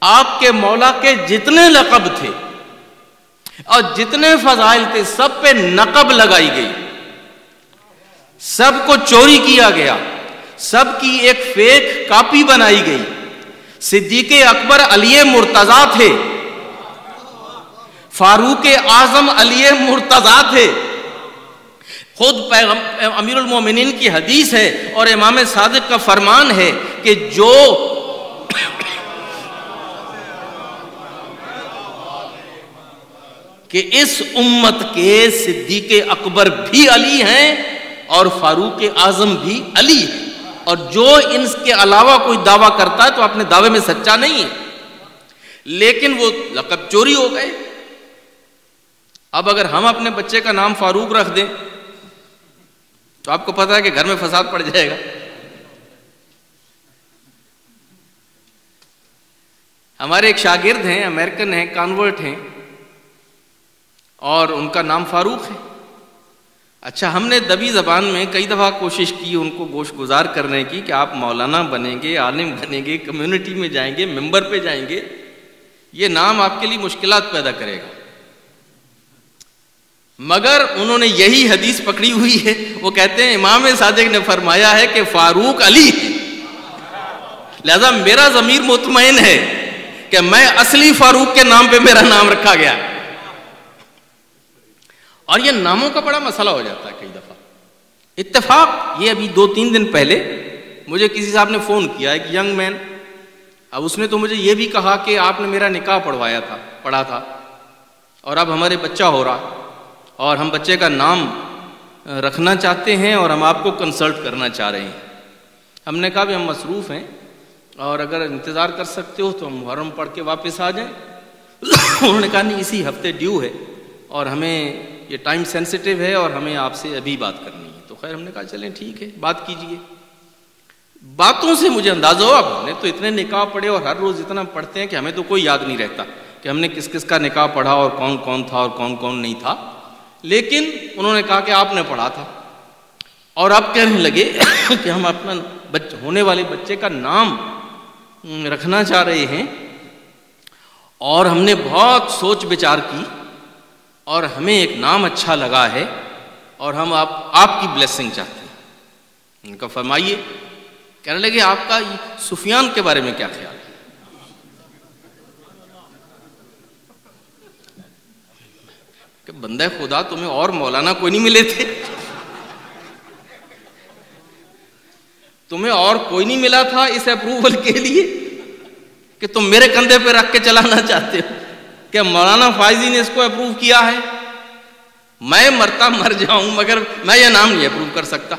آپ کے مولا کے جتنے لقب تھے اور جتنے فضائل تھے سب پہ نقب لگائی گئی، سب کو چوری کیا گیا، سب کی ایک فیک کاپی بنائی گئی۔ صدیق اکبر علی مرتضیٰ تھے، فاروق اعظم علی مرتضیٰ تھے، خود امیر المومنین کی حدیث ہے اور امام صادق کا فرمان ہے کہ جو کہ اس امت کے صدیق اکبر بھی علی ہیں اور فاروق اعظم بھی علی ہیں، اور جو ان کے علاوہ کوئی دعویٰ کرتا ہے تو اپنے دعوے میں سچا نہیں ہے، لیکن وہ لقب چوری ہو گئے۔ اب اگر ہم اپنے بچے کا نام فاروق رکھ دیں تو آپ کو پتا ہے کہ گھر میں فساد پڑ جائے گا۔ ہمارے ایک شاگرد ہیں، امریکن ہیں، کانورٹ ہیں، اور ان کا نام فاروق ہے۔ اچھا، ہم نے دبی زبان میں کئی دفعہ کوشش کی ان کو گوش گزار کرنے کی کہ آپ مولانا بنیں گے، عالم بنیں گے، کمیونٹی میں جائیں گے، ممبر پہ جائیں گے، یہ نام آپ کے لیے مشکلات پیدا کرے گا۔ مگر انہوں نے یہی حدیث پکڑی ہوئی ہے، وہ کہتے ہیں امام صادق نے فرمایا ہے کہ فاروق علی ہے، لہذا میرا ضمیر مطمئن ہے کہ میں اصلی فاروق کے نام پہ میرا نام رکھا گیا. اور یہ ناموں کا بڑا مسئلہ ہو جاتا ہے کئی دفعہ. اتفاق یہ ابھی 2-3 دن پہلے مجھے کسی صاحب نے فون کیا, ایک ینگ مین. اب اس نے تو مجھے یہ بھی کہا کہ آپ نے میرا نکاح پڑھا تھا اور اب ہمارے بچہ ہو رہا اور ہم بچے کا نام رکھنا چاہتے ہیں اور ہم آپ کو کنسلٹ کرنا چاہ رہے ہیں. ہم نے کہا بھی ہم مصروف ہیں اور اگر انتظار کر سکتے ہو تو ہم محرم پڑھ کے واپس آ جائیں. انہوں نے کہا نہیں, اسی ہفتے ڈیو ہے اور ہمیں یہ ٹائم سینسٹیو ہے اور ہمیں آپ سے ابھی بات کرنی ہے. تو خیر ہم نے کہا چلیں ٹھیک ہے, بات کیجئے. باتوں سے مجھے اندازہ ہوا, ہم نے تو اتنے نکاح پڑھے اور ہر روز اتنا پڑھتے ہیں کہ ہمیں تو کوئی یاد نہیں رہتا کہ ہم نے کس کس کا نکاح پڑھا اور کون کون تھا اور کون کون نہیں تھا. لیکن انہوں نے کہا کہ آپ نے پڑھا تھا اور آپ کہنے لگے کہ ہم اپنا ہونے والے بچے کا نام رکھنا چاہ رہے ہیں اور ہم نے بہت سوچ بچار کی اور ہمیں ایک نام اچھا لگا ہے اور ہم آپ کی بلیسنگ چاہتے ہیں. ان کا فرمائیے. کہنے لگے آپ کا سفیان کے بارے میں کیا خیال ہے؟ کہ بندہ خدا تمہیں اور مولانا کوئی نہیں ملے تھے؟ تمہیں اور کوئی نہیں ملا تھا اس اپروول کے لیے کہ تم میرے کندھے پہ رکھ کے چلانا چاہتے ہو کہ مولانا فائزی نے اس کو اپروو کیا ہے؟ میں مرتا مر جاؤں مگر میں یہ نام نہیں اپروو کر سکتا.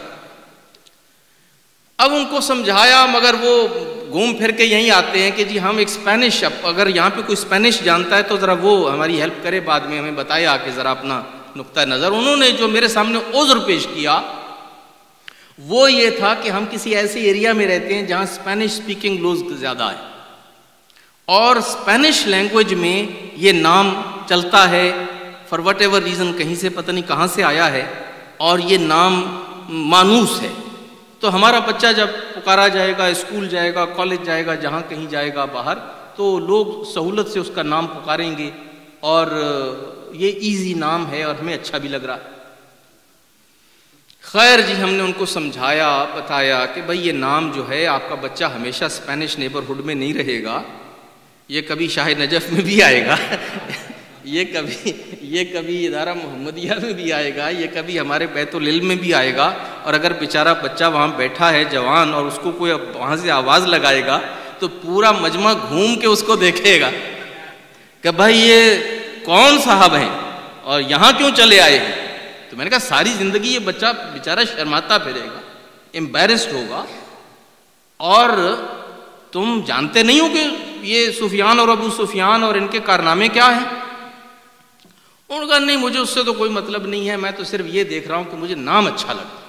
اب ان کو سمجھایا مگر وہ گھوم پھر کے یہیں آتے ہیں کہ جی ہم ایک اسپینش, اگر یہاں پہ کوئی اسپینش جانتا ہے تو ذرا وہ ہماری ہیلپ کرے, بعد میں ہمیں بتایا آ کے ذرا اپنا نقطہ نظر. انہوں نے جو میرے سامنے عذر پیش کیا وہ یہ تھا کہ ہم کسی ایسے ایریا میں رہتے ہیں جہاں اسپینش سپیکنگ لوگ زیادہ ہے اور اسپینش لینگویج میں یہ نام چلتا ہے فار وٹ ایور ریزن, کہیں سے پتہ نہیں کہاں سے آیا ہے اور یہ نام مانوس ہے. تو ہمارا بچہ جب پکارا جائے گا, اسکول جائے گا, کالج جائے گا, جہاں کہیں جائے گا باہر, تو لوگ سہولت سے اس کا نام پکاریں گے اور یہ ایزی نام ہے اور ہمیں اچھا بھی لگ رہا ہے. خیر جی ہم نے ان کو سمجھایا, بتایا کہ بھئی یہ نام جو ہے آپ کا بچہ ہمیشہ اسپینش نیبرہڈ میں نہیں رہے گا, یہ کبھی شاہ نجف میں بھی آئے گا, یہ کبھی ادارہ محمدیہ میں بھی آئے گا, یہ کبھی ہمارے بیت العلم میں بھی آئے گا. اور اگر بیچارہ بچہ وہاں بیٹھا ہے جوان اور اس کو کوئی وہاں سے آواز لگائے گا تو پورا مجمع گھوم کے اس کو دیکھے گا کہ بھائی یہ کون صاحب ہیں اور یہاں کیوں چلے آئے ہیں. تو میں نے کہا ساری زندگی یہ بچہ بیچارہ شرماتا پھرے گا, امبیرسڈ ہوگا, اور تم جانتے نہیں ہو کہ یہ سفیان اور ابو سفیان اور ان کے کارنامے کیا ہیں. انہوں نے کہا نہیں مجھے اس سے تو کوئی مطلب نہیں ہے, میں تو صرف یہ دیکھ رہا ہوں کہ مجھے نام اچھا لگتا.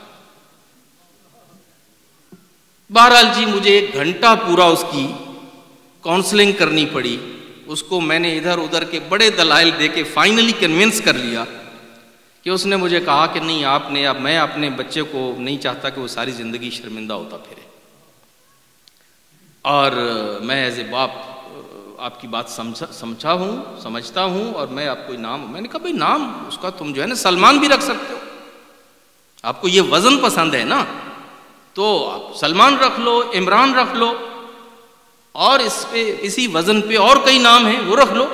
بہرحال جی مجھے 1 گھنٹہ پورا اس کی کاؤنسلنگ کرنی پڑی. اس کو میں نے ادھر ادھر کے بڑے دلائل دے کے فائنلی کنونس کر لیا کہ اس نے مجھے کہا کہ نہیں آپ نے, اب میں اپنے بچے کو نہیں چاہتا کہ وہ ساری زندگی شرمندہ ہوتا پھرے, اور میں ایز اے باپ آپ کی بات سمجھتا ہوں اور میں آپ کو نام, میں نے کہا بھائی نام اس کا تم جو ہے نا سلمان بھی رکھ سکتے ہو, آپ کو یہ وزن پسند ہے نا تو آپ سلمان رکھ لو, عمران رکھ لو, اور اسی وزن پہ اور کئی نام ہیں وہ رکھ لو.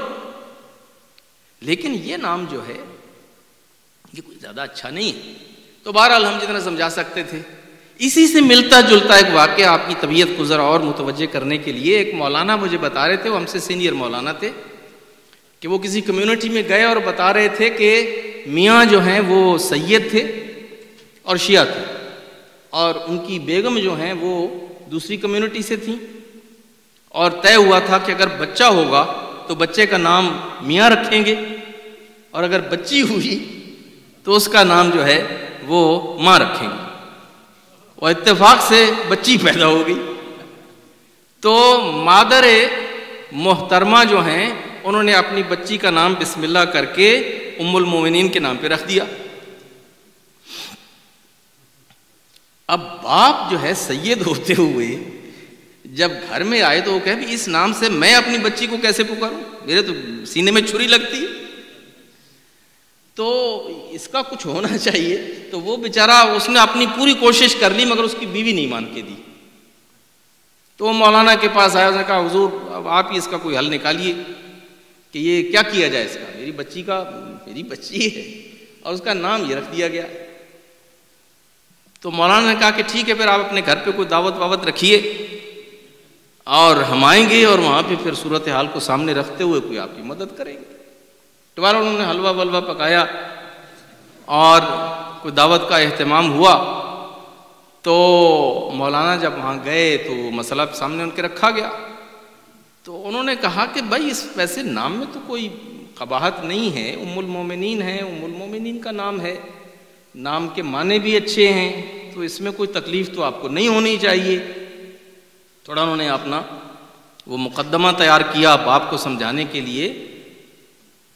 لیکن یہ نام جو ہے یہ کوئی زیادہ اچھا نہیں ہے. تو بہرحال ہم جتنا سمجھا سکتے تھے. اسی سے ملتا جلتا ایک واقعہ آپ کی طبیعت کو ذرا اور متوجہ کرنے کے لیے ایک مولانا مجھے بتا رہے تھے, وہ ہم سے سینئر مولانا تھے, کہ وہ کسی کمیونٹی میں گئے اور بتا رہے تھے کہ میاں جو ہیں وہ سید تھے اور شیعہ تھے, اور ان کی بیگم جو ہیں وہ دوسری کمیونٹی سے تھیں, اور طے ہوا تھا کہ اگر بچہ ہوگا تو بچے کا نام میاں رکھیں گے اور اگر بچی ہوئی تو اس کا نام جو ہے وہ ماں رکھیں گے. اور اتفاق سے بچی پیدا ہو گئی. تو مادر محترمہ جو ہیں انہوں نے اپنی بچی کا نام بسم اللہ کر کے ام المومنین کے نام پہ رکھ دیا. اب باپ جو ہے سید ہوتے ہوئے جب گھر میں آئے تو وہ کہے بھی اس نام سے میں اپنی بچی کو کیسے پکاروں, میرے تو سینے میں چھری لگتی ہے, تو اس کا کچھ ہونا چاہیے. تو وہ بیچارہ اس نے اپنی پوری کوشش کر لی مگر اس کی بیوی نہیں مان کے دی تو وہ مولانا کے پاس آیا، اس نے کہا حضور اب آپ ہی اس کا کوئی حل نکالیے کہ یہ کیا کیا جائے اس کا، میری بچی ہے اور اس کا نام یہ رکھ دیا گیا۔ تو مولانا نے کہا کہ ٹھیک ہے، پھر آپ اپنے گھر پہ کوئی دعوت رکھیے اور ہم آئیں گے اور وہاں پہ پھر صورتحال کو سامنے رکھتے ہوئے کوئی آپ کی مدد کریں گے۔ دوبارہ انہوں نے حلوہ ولوہ پکایا اور کوئی دعوت کا اہتمام ہوا۔ تو مولانا جب وہاں گئے تو مسئلہ سامنے ان کے رکھا گیا، تو انہوں نے کہا کہ بھائی اس ویسے نام میں تو کوئی قباحت نہیں ہے، ام المومنین ہے، ام المومنین کا نام ہے، نام کے معنی بھی اچھے ہیں، تو اس میں کوئی تکلیف تو آپ کو نہیں ہونی چاہیے۔ تھوڑا انہوں نے اپنا وہ مقدمہ تیار کیا باپ کو سمجھانے کے لیے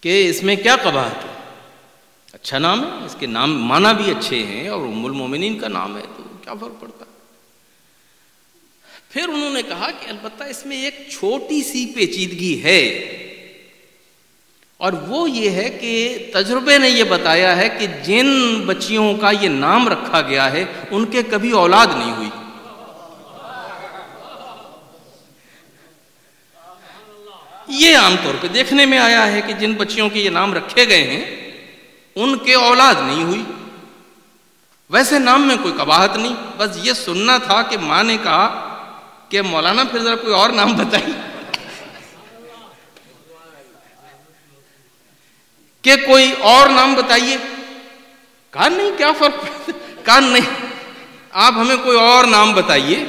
کہ اس میں کیا قباحت ہے، اچھا نام ہے، اس کے نام معنی بھی اچھے ہیں اور ام المومنین کا نام ہے تو کیا فرق پڑتا ہے۔ پھر انہوں نے کہا کہ البتہ اس میں ایک چھوٹی سی پیچیدگی ہے، اور وہ یہ ہے کہ تجربے نے یہ بتایا ہے کہ جن بچیوں کا یہ نام رکھا گیا ہے ان کے کبھی اولاد نہیں ہوئی۔ یہ عام طور پہ دیکھنے میں آیا ہے کہ جن بچیوں کے یہ نام رکھے گئے ہیں ان کے اولاد نہیں ہوئی۔ ویسے نام میں کوئی قباحت نہیں، بس یہ سننا تھا کہ ماں نے کہا کہ مولانا پھر ذرا کوئی اور نام بتائیے، کہ کوئی اور نام بتائیے۔ کہا نہیں، کیا فرق پڑتا، کہا نہیں آپ ہمیں کوئی اور نام بتائیے۔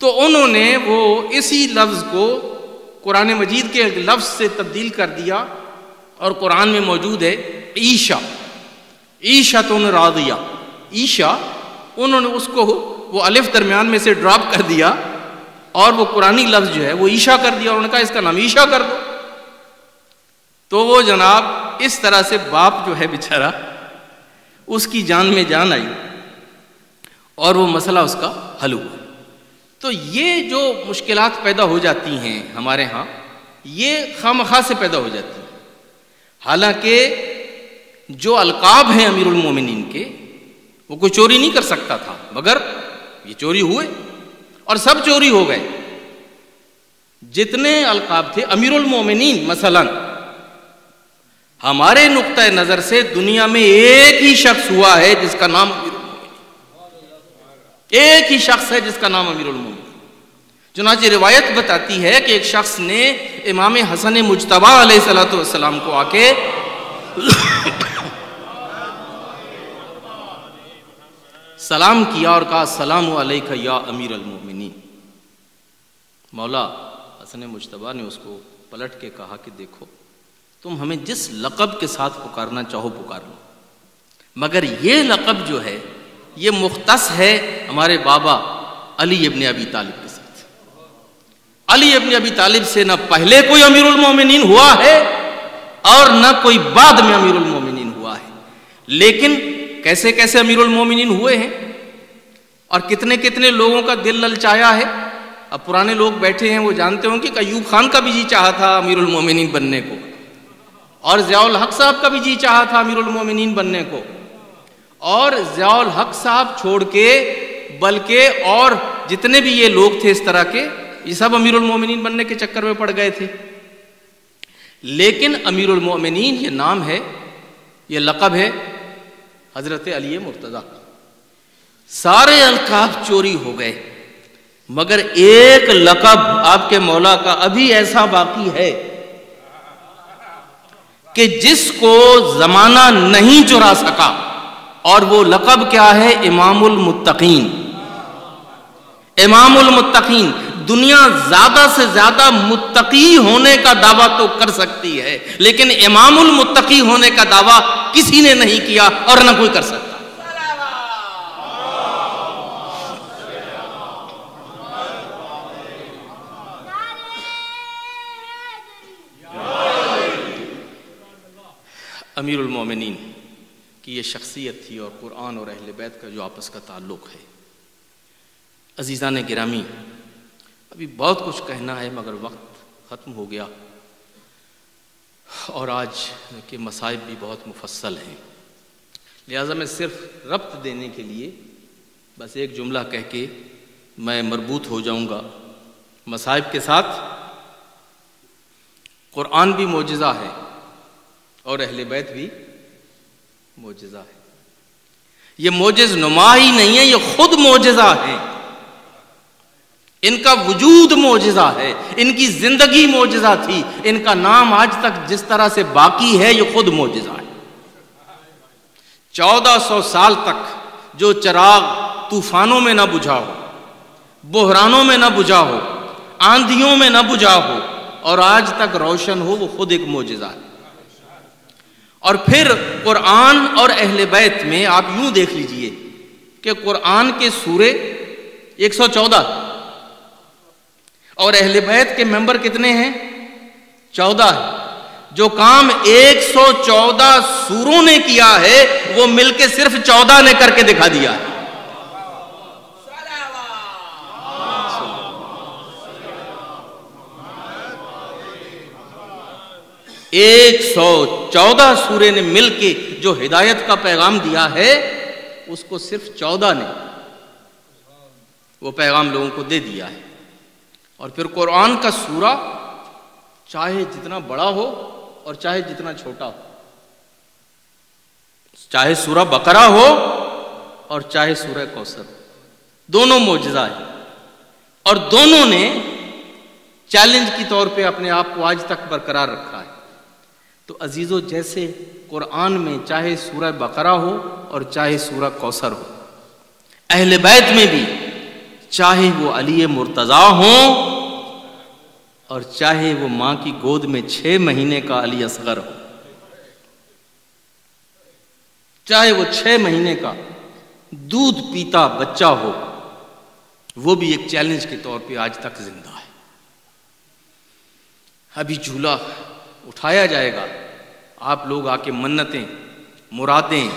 تو انہوں نے وہ اسی لفظ کو قرآن مجید کے لفظ سے تبدیل کر دیا، اور قرآن میں موجود ہے عیشا، عیشتن راضیہ، عیشا، انہوں نے اس کو وہ الف درمیان میں سے ڈراپ کر دیا اور وہ قرآنی لفظ جو ہے وہ عیشا کر دیا، اور انہوں نے کہا اس کا نام عیشا کر دو۔ تو وہ جناب اس طرح سے باپ جو ہے بیچارہ اس کی جان میں جان آئی اور وہ مسئلہ اس کا حل ہوا۔ تو یہ جو مشکلات پیدا ہو جاتی ہیں ہمارے ہاں، یہ خواہ سے پیدا ہو جاتی ہیں۔ حالانکہ جو القاب ہیں امیر المومنین کے وہ کوئی چوری نہیں کر سکتا تھا، مگر یہ چوری ہوئے اور سب چوری ہو گئے۔ جتنے القاب تھے امیر المومنین مثلا، ہمارے نقطۂ نظر سے دنیا میں ایک ہی شخص ہوا ہے جس کا نام امیر المومنین، ایک ہی شخص ہے جس کا نام امیر المومنین۔ چنانچہ روایت بتاتی ہے کہ ایک شخص نے امام حسن مجتبی علیہ السلام کو آ کے سلام کیا اور کہا السلام علیکہ یا امیر المومنین۔ مولا حسن مجتبی نے اس کو پلٹ کے کہا کہ دیکھو تم ہمیں جس لقب کے ساتھ پکارنا چاہو پکار لو، مگر یہ لقب جو ہے یہ مختص ہے ہمارے بابا علی ابن ابی طالب کے ساتھ۔ علی ابن ابی طالب سے نہ پہلے کوئی امیر المومنین ہوا ہے اور نہ کوئی بعد میں امیر المومنین ہوا ہے، لیکن کیسے کیسے امیر المومنین ہوئے ہیں اور کتنے کتنے لوگوں کا دل للچایا ہے۔ اب پرانے لوگ بیٹھے ہیں وہ جانتے ہوں کہ ایوب خان کا بھی جی چاہا تھا امیر المومنین بننے کو، اور ضیاء الحق صاحب کا بھی جی چاہا تھا امیر المومنین بننے کو، اور ضیاء الحق صاحب چھوڑ کے بلکہ اور جتنے بھی یہ لوگ تھے اس طرح کے، یہ سب امیر المومنین بننے کے چکر میں پڑ گئے تھے۔ لیکن امیر المومنین یہ نام ہے، یہ لقب ہے حضرت علی مرتضیٰ۔ سارے القاب چوری ہو گئے مگر ایک لقب آپ کے مولا کا ابھی ایسا باقی ہے کہ جس کو زمانہ نہیں چرا سکا، اور وہ لقب کیا ہے؟ امام المتقین۔ امام المتقین، دنیا زیادہ سے زیادہ متقی ہونے کا دعویٰ تو کر سکتی ہے لیکن امام المتقی ہونے کا دعویٰ کسی نے نہیں کیا اور نہ کوئی کر سکتا۔ امیر المومنین کی یہ شخصیت تھی اور قرآن اور اہل بیت کا جو آپس کا تعلق ہے۔ عزیزان گرامی، ابھی بہت کچھ کہنا ہے مگر وقت ختم ہو گیا اور آج کے مصائب بھی بہت مفصل ہیں، لہٰذا میں صرف ربط دینے کے لیے بس ایک جملہ کہہ کے میں مربوط ہو جاؤں گا مصائب کے ساتھ قرآن بھی معجزہ ہے اور اہل بیت بھی معجزہ ہے۔ یہ معجز نما ہی نہیں ہے، یہ خود معجزہ ہے۔ ان کا وجود معجزہ ہے، ان کی زندگی معجزہ تھی، ان کا نام آج تک جس طرح سے باقی ہے یہ خود معجزہ ہے۔ 1400 سال تک جو چراغ طوفانوں میں نہ بجھا ہو، بحرانوں میں نہ بجھا ہو، آندھیوں میں نہ بجھا ہو اور آج تک روشن ہو، وہ خود ایک معجزہ ہے۔ اور پھر قرآن اور اہل بیت میں آپ یوں دیکھ لیجئے کہ قرآن کے سورے 114 اور اہل بیت کے ممبر کتنے ہیں؟ 14 ہے۔ جو کام 114 سوروں نے کیا ہے وہ مل کے صرف 14 نے کر کے دکھا دیا ہے۔ 114 سورے نے مل کے جو ہدایت کا پیغام دیا ہے اس کو صرف 14 نے وہ پیغام لوگوں کو دے دیا ہے۔ اور پھر قرآن کا سورہ چاہے جتنا بڑا ہو اور چاہے جتنا چھوٹا ہو، چاہے سورہ بقرہ ہو اور چاہے سورہ کوثر، دونوں معجزہ ہیں اور دونوں نے چیلنج کی طور پہ اپنے آپ کو آج تک برقرار رکھا ہے۔ تو عزیزو، جیسے قرآن میں چاہے سورہ بقرہ ہو اور چاہے سورہ کوثر ہو، اہل بیت میں بھی چاہے وہ علی مرتضیٰ ہوں اور چاہے وہ ماں کی گود میں 6 مہینے کا علی اصغر ہو، چاہے وہ 6 مہینے کا دودھ پیتا بچہ ہو، وہ بھی ایک چیلنج کے طور پہ آج تک زندہ ہے۔ ابھی جھولا اٹھایا جائے گا، آپ لوگ آ کے منتیں، مرادیں،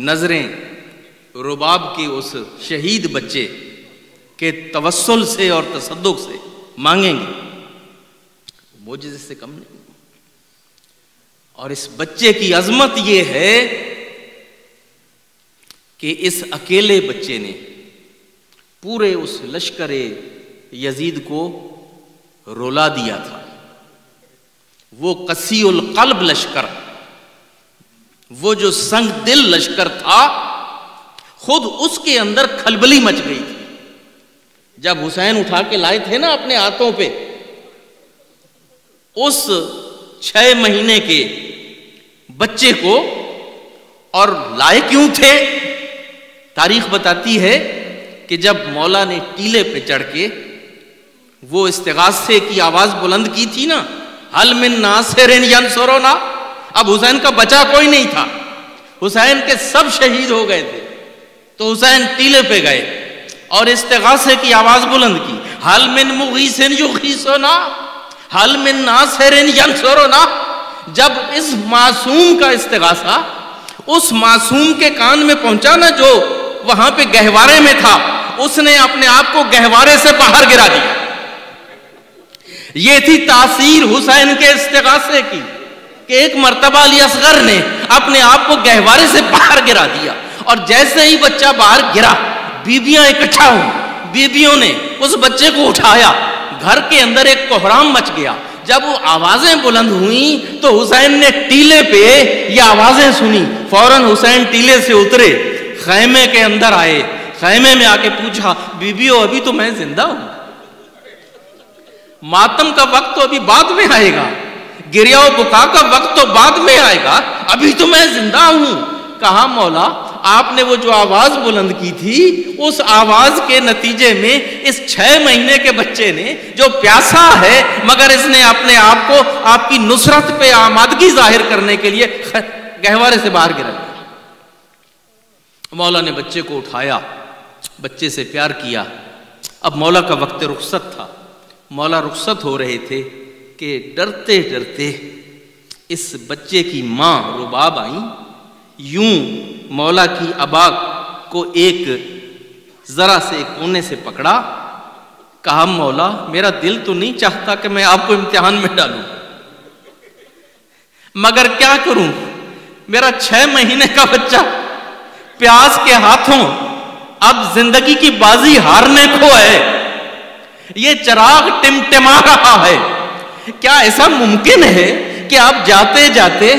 نظریں رباب کے اس شہید بچے کے توسل سے اور تصدق سے مانگیں گے، معجزے سے کم نہیں۔ اور اس بچے کی عظمت یہ ہے کہ اس اکیلے بچے نے پورے اس لشکر یزید کو رولا دیا تھا۔ وہ قسی القلب لشکر، وہ جو سنگ دل لشکر تھا، خود اس کے اندر کھلبلی مچ گئی تھی۔ جب حسین اٹھا کے لائے تھے نا اپنے ہاتھوں پہ اس 6 مہینے کے بچے کو، اور لائے کیوں تھے؟ تاریخ بتاتی ہے کہ جب مولا نے ٹیلے پہ چڑھ کے وہ استغاثے کی آواز بلند کی تھی نا، حل من ناصر ینصرنا، اب حسین کا بچہ کوئی نہیں تھا، حسین کے سب شہید ہو گئے تھے، تو حسین ٹیلے پہ گئے اور استغاثے کی آواز بلند کی، حل من مغیث یغیثنا، حل من ناصر ینصرنا۔ جب اس معصوم کا استغاثہ اس معصوم کے کان میں پہنچا نا جو وہاں پہ گہوارے میں تھا، اس نے اپنے آپ کو گہوارے سے باہر گرا دیا۔ یہ تھی تاثیر حسین کے استغاثے کی کہ ایک مرتبہ علی اصغر نے اپنے آپ کو گہوارے سے باہر گرا دیا، اور جیسے ہی بچہ باہر گرا بیبیاں اکٹھا ہوئی، بیبیوں نے اس بچے کو اٹھایا، گھر کے اندر ایک کوہرام مچ گیا۔ جب وہ آوازیں بلند ہوئیں تو حسین نے ٹیلے پہ یہ آوازیں سنی، فوراً حسین ٹیلے سے اترے، خیمے کے اندر آئے، خیمے میں آ کے پوچھا، بیبیوں ابھی تو میں زندہ ہوں، ماتم کا وقت تو ابھی بعد میں آئے گا، گریہ و بکا کا وقت تو بعد میں آئے گا، ابھی تو میں زندہ ہوں۔ کہا مولا آپ نے وہ جو آواز بلند کی تھی اس آواز کے نتیجے میں اس 6 مہینے کے بچے نے جو پیاسا ہے مگر اس نے اپنے آپ کو آپ کی نصرت پہ آمادگی ظاہر کرنے کے لیے گہوارے سے باہر گرا دیا۔ مولا نے بچے کو اٹھایا، بچے سے پیار کیا۔ اب مولا کا وقت رخصت تھا، مولا رخصت ہو رہے تھے کہ ڈرتے ڈرتے اس بچے کی ماں رباب آئیں، یوں مولا کی ابا کو ایک ذرا سے کونے سے پکڑا، کہا مولا میرا دل تو نہیں چاہتا کہ میں آپ کو امتحان میں ڈالوں، مگر کیا کروں، میرا 6 مہینے کا بچہ پیاس کے ہاتھوں اب زندگی کی بازی ہارنے کو ہے، یہ چراغ ٹمٹما رہا ہے. کیا ایسا ممکن ہے کہ آپ جاتے جاتے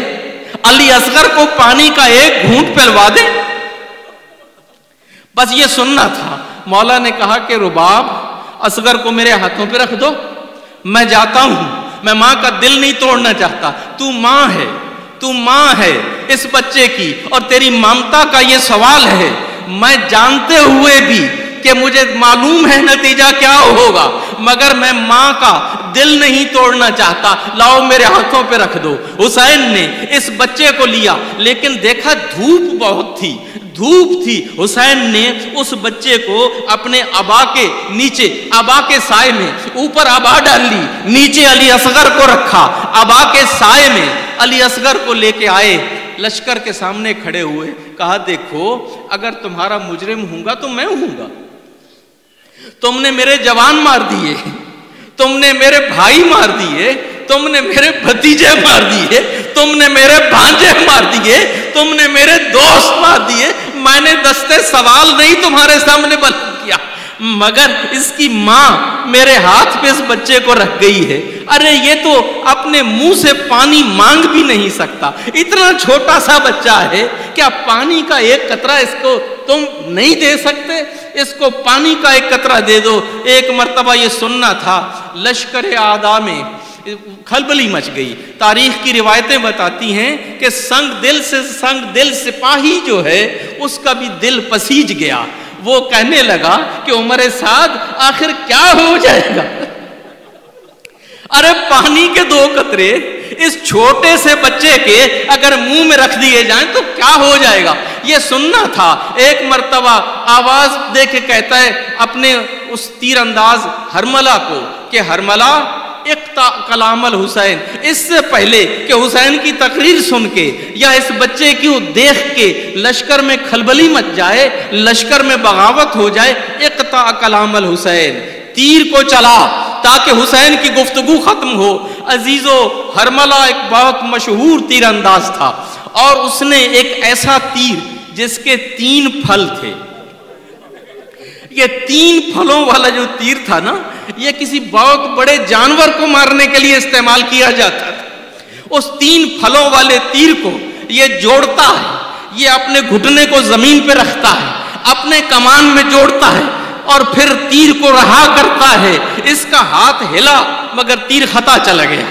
علی اصغر کو پانی کا ایک گھونٹ پلوا دیں؟ بس یہ سننا تھا. مولا نے کہا کہ رباب اصغر کو میرے ہاتھوں پہ رکھ دو، میں جاتا ہوں، میں ماں کا دل نہیں توڑنا چاہتا. تو ماں ہے، تو ماں ہے اس بچے کی، اور تیری ممتا کا یہ سوال ہے. میں جانتے ہوئے بھی کہ مجھے معلوم ہے نتیجہ کیا ہوگا، مگر میں ماں کا دل نہیں توڑنا چاہتا. لاؤ میرے ہاتھوں پہ رکھ دو. حسین نے اس بچے کو لیا، لیکن دیکھا دھوپ بہت تھی، دھوپ تھی. حسین نے اس بچے کو اپنے ابا کے نیچے، ابا کے سائے میں، اوپر ابا ڈال لی، نیچے علی اصغر کو رکھا، ابا کے سائے میں علی اصغر کو لے کے آئے. لشکر کے سامنے کھڑے ہوئے، کہا دیکھو اگر تمہارا مجرم ہوں گا تو میں ہوں گا. تم نے میرے جوان مار دیے، تم نے میرے بھائی مار دیے، تم نے میرے بھتیجے مار دیے، تم نے میرے بھانجے مار دیے، تم نے میرے دوست مار دیے. میں نے دستے سوال نہیں تمہارے سامنے بلند کیا، مگر اس کی ماں میرے ہاتھ پہ اس بچے کو رکھ گئی ہے. ارے یہ تو اپنے منہ سے پانی مانگ بھی نہیں سکتا، اتنا چھوٹا سا بچہ ہے. کیا پانی کا ایک قطرہ اس کو تم نہیں دے سکتے؟ اس کو پانی کا ایک قطرہ دے دو. ایک مرتبہ یہ سننا تھا، لشکر اعداء میں کھلبلی مچ گئی. تاریخ کی روایتیں بتاتی ہیں کہ سنگ دل سپاہی جو ہے اس کا بھی دل پسیج گیا. وہ کہنے لگا کہ عمر سعد آخر کیا ہو جائے گا؟ ارے پانی کے 2 قطرے اس چھوٹے سے بچے کے اگر منہ میں رکھ دیے جائیں تو کیا ہو جائے گا؟ یہ سننا تھا. ایک مرتبہ آواز دے کے کہتا ہے اپنے اس تیر انداز ہرملہ کو کہ ہرملہ اقطع کلام الحسین. اس سے پہلے کہ حسین کی تقریر سن کے یا اس بچے کی دیکھ کے لشکر میں کھلبلی مچ جائے، لشکر میں بغاوت ہو جائے، اقطع کلام الحسین، تیر کو چلا تاکہ حسین کی گفتگو ختم ہو. عزیزو، ہرملہ ایک بہت مشہور تیر انداز تھا، اور اس نے ایک ایسا تیر جس کے 3 پھل تھے. یہ 3 پھلوں والا جو تیر تھا نا، یہ کسی بہت بڑے جانور کو مارنے کے لیے استعمال کیا جاتا تھا. اس 3 پھلوں والے تیر کو یہ جوڑتا ہے، یہ اپنے گھٹنے کو زمین پہ رکھتا ہے، اپنے کمان میں جوڑتا ہے، اور پھر تیر کو رہا کرتا ہے. اس کا ہاتھ ہلا مگر تیر خطا چلا گیا،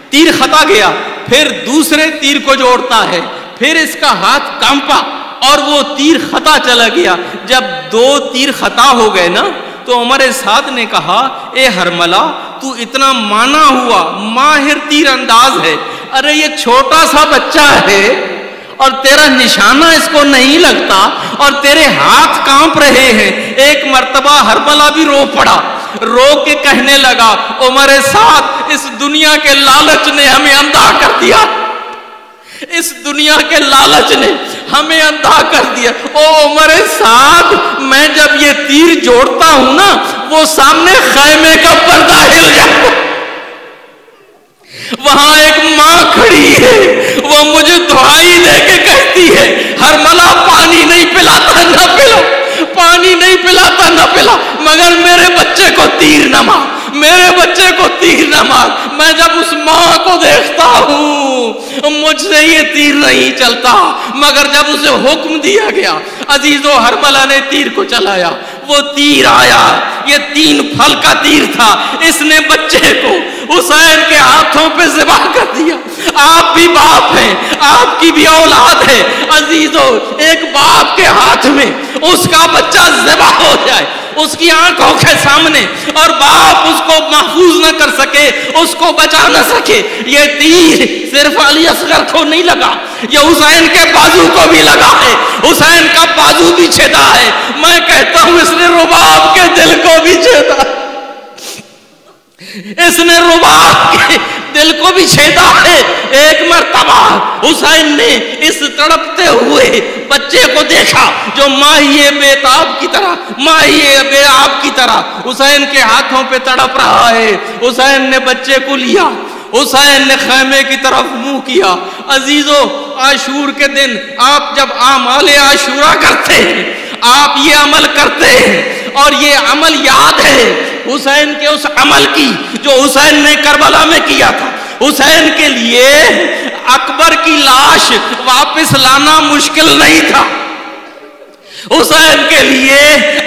تیر خطا گیا. پھر دوسرے تیر کو جوڑتا ہے، پھر اس کا ہاتھ کانپا اور وہ تیر خطا چلا گیا. جب 2 تیر خطا ہو گئے نا تو عمر سعد نے کہا اے ہرملہ تو اتنا مانا ہوا، ماہر تیر انداز ہے، ارے یہ چھوٹا سا بچہ ہے اور تیرا نشانہ اس کو نہیں لگتا اور تیرے ہاتھ کانپ رہے ہیں. ایک مرتبہ ہرملہ بھی رو پڑا، رو کے کہنے لگا عمر سعد اس دنیا کے لالچ نے ہمیں اندھا کر دیا، اس دنیا کے لالچ نے ہمیں اندھا کر دیا. او عمر سعد، میں جب یہ تیر جوڑتا ہوں نا وہ سامنے خیمے کا پردہ ہل جاتا، وہاں ایک ماں کھڑی ہے، وہ مجھے دعائی دے کے کہتی ہے ہرملہ پانی نہیں پلاتا نہ پلا، پانی نہیں پلاتا نہ پلا، مگر میرے بچے کو تیر نہ مار، میرے بچے کو تیر نہ مار. میں جب اس ماں کو دیکھتا ہوں مجھ سے یہ تیر نہیں چلتا، مگر جب اسے حکم دیا گیا عزیزو ہرملہ نے تیر کو چلایا، وہ تیر آیا، یہ 3 پھل کا تیر تھا. اس نے بچے کو حسین کے ہاتھوں پہ ذبح کر دیا. آپ بھی باپ ہیں، آپ کی بھی اولاد ہے عزیزو. ایک باپ کے ہاتھ میں اس کا بچہ ذبح ہو جائے اس کی آنکھوں کے سامنے، اور باپ اس کو محفوظ نہ کر سکے، اس کو بچا نہ سکے. یہ تیر صرف علی اصغر کو نہیں لگا، یہ حسین کے بازو کو بھی لگا ہے، حسین کا بازو بھی چھیدا ہے. میں کہتا ہوں اس نے رباب کے دل کو بھی چھیدا، اس نے رباب کے دل کو بھی چھیدا ہے. ایک مرتبہ حسین نے اس تڑپتے ہوئے بچے کو دیکھا جو ماہی بیتاب کی طرح، ماہی بے آب کی طرح حسین کے ہاتھوں پہ تڑپ رہا ہے. حسین نے بچے کو لیا، حسین نے خیمے کی طرف منہ کیا. عزیزو، عاشور کے دن آپ جب اعمال عاشورہ کرتے ہیں، آپ یہ عمل کرتے ہیں، اور یہ عمل یاد ہے حسین کے اس عمل کی جو حسین نے کربلا میں کیا تھا. حسین کے لیے اکبر کی لاش واپس لانا مشکل نہیں تھا. حسین کے لیے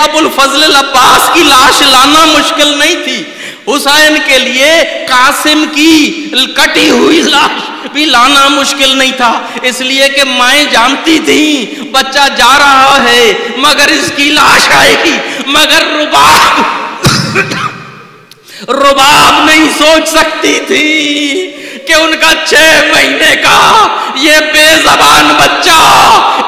ابو الفضل العباس کی لاش لانا مشکل نہیں تھی. حسین کے لیے قاسم کی کٹی ہوئی لاش بھی لانا مشکل نہیں تھا. اس لیے کہ مائیں جانتی تھیں بچہ جا رہا ہے مگر اس کی لاش آئے گی. مگر رباب نہیں سوچ سکتی تھی کہ ان کا 6 مہینے کا یہ بے زبان بچہ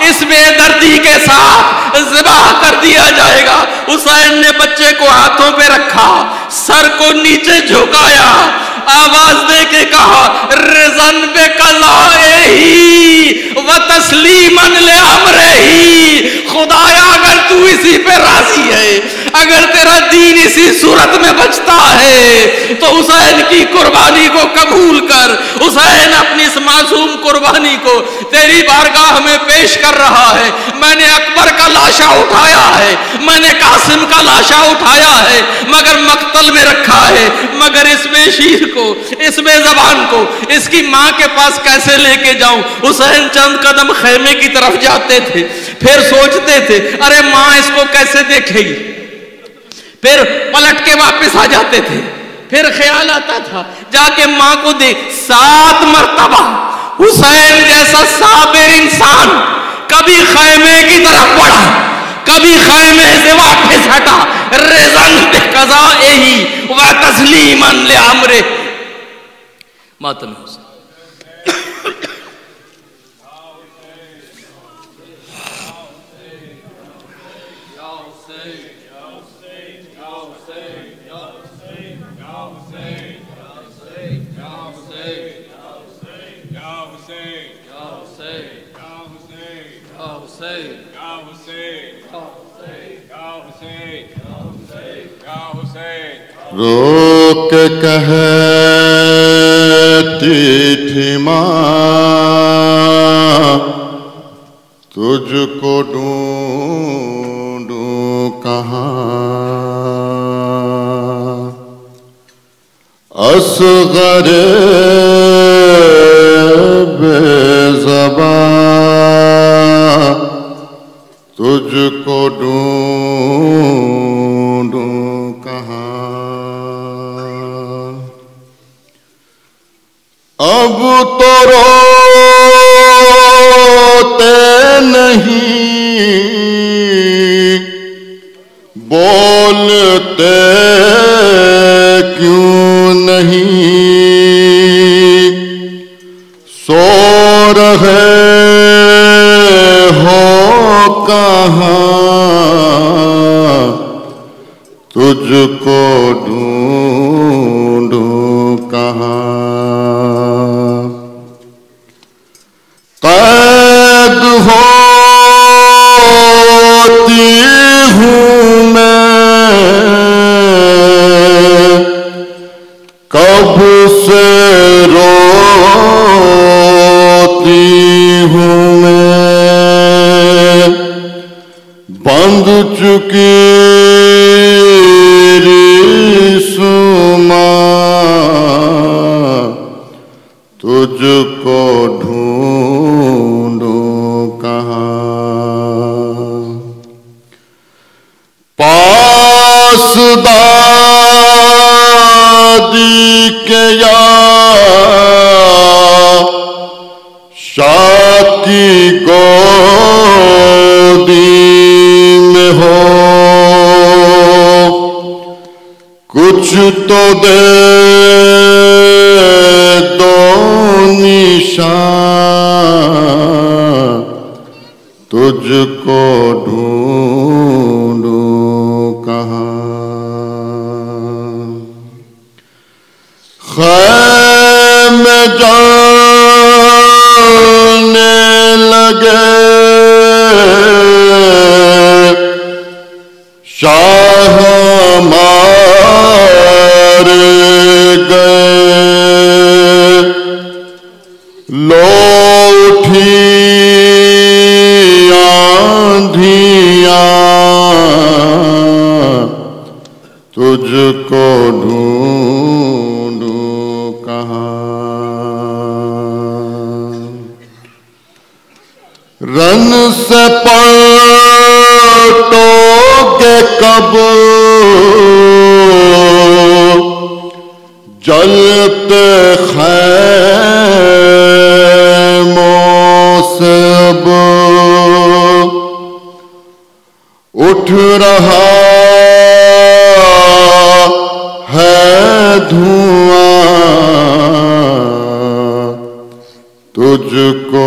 اس بے دردی کے ساتھ ذبح کر دیا جائے گا. حسین نے بچے کو ہاتھوں پہ رکھا, سر کو نیچے جھکایا, آواز دے کے کہا رضن بقضائہ و تسلیما لامرہ. خدایا اگر تو اسی پہ راضی ہے, اگر تیرا دین اسی صورت میں بچتا ہے تو حسین کی قربانی کو قبول کر. حسین اپنی اس معصوم قربانی کو تیری بارگاہ میں پیش کر رہا ہے. میں نے اکبر کا لاشا اٹھایا ہے, میں نے قاسم کا لاشا اٹھایا ہے, مگر مقتل میں رکھا ہے. مگر اس بے شیر کو, اس بے زبان کو اس کی ماں کے پاس کیسے لے کے جاؤں. حسین چند قدم خیمے کی طرف جاتے تھے, پھر سوچتے تھے ارے ماں اس کو کیسے دیکھے گی, پھر پلٹ کے واپس آ جاتے تھے. پھر خیال آتا تھا جا کے ماں کو دیکھ. 7 مرتبہ حسین جیسا صابر انسان کبھی خیمے کی طرف بڑھا, کبھی خیمے سے واپس ہٹا. رضن بقضائہ و تسلیما لامرہ. ماتم حسین. روک کہتی تھی ماں تجھ کو ڈھونڈوں کہاں, اصغر بے زبان تجھ کو ڈھونڈوں کہاں. اب تو روتے نہیں, بولتے کیوں نہیں, سو رہے ہو کہاں تجھ کو ڈھونڈوں کہاں. قید ہوتی ہوں میں کب سے, روتی ہوں میں بند چکی تجھ کو ڈھونڈوں کہاں. پاس دادی کے یا شاہ کی گودی میں ہو, کچھ تو دے تجھ کو ڈھونڈوں کہاں. خیمے جانے لگے شاہ ہمارے گئے, لو اٹھی آندھیاں تجھ کو ڈھونڈوں کہاں، رن سے پلٹو گے کب جلتے خیموں سے اب اٹھ رہا ہے دھواں، تجھ کو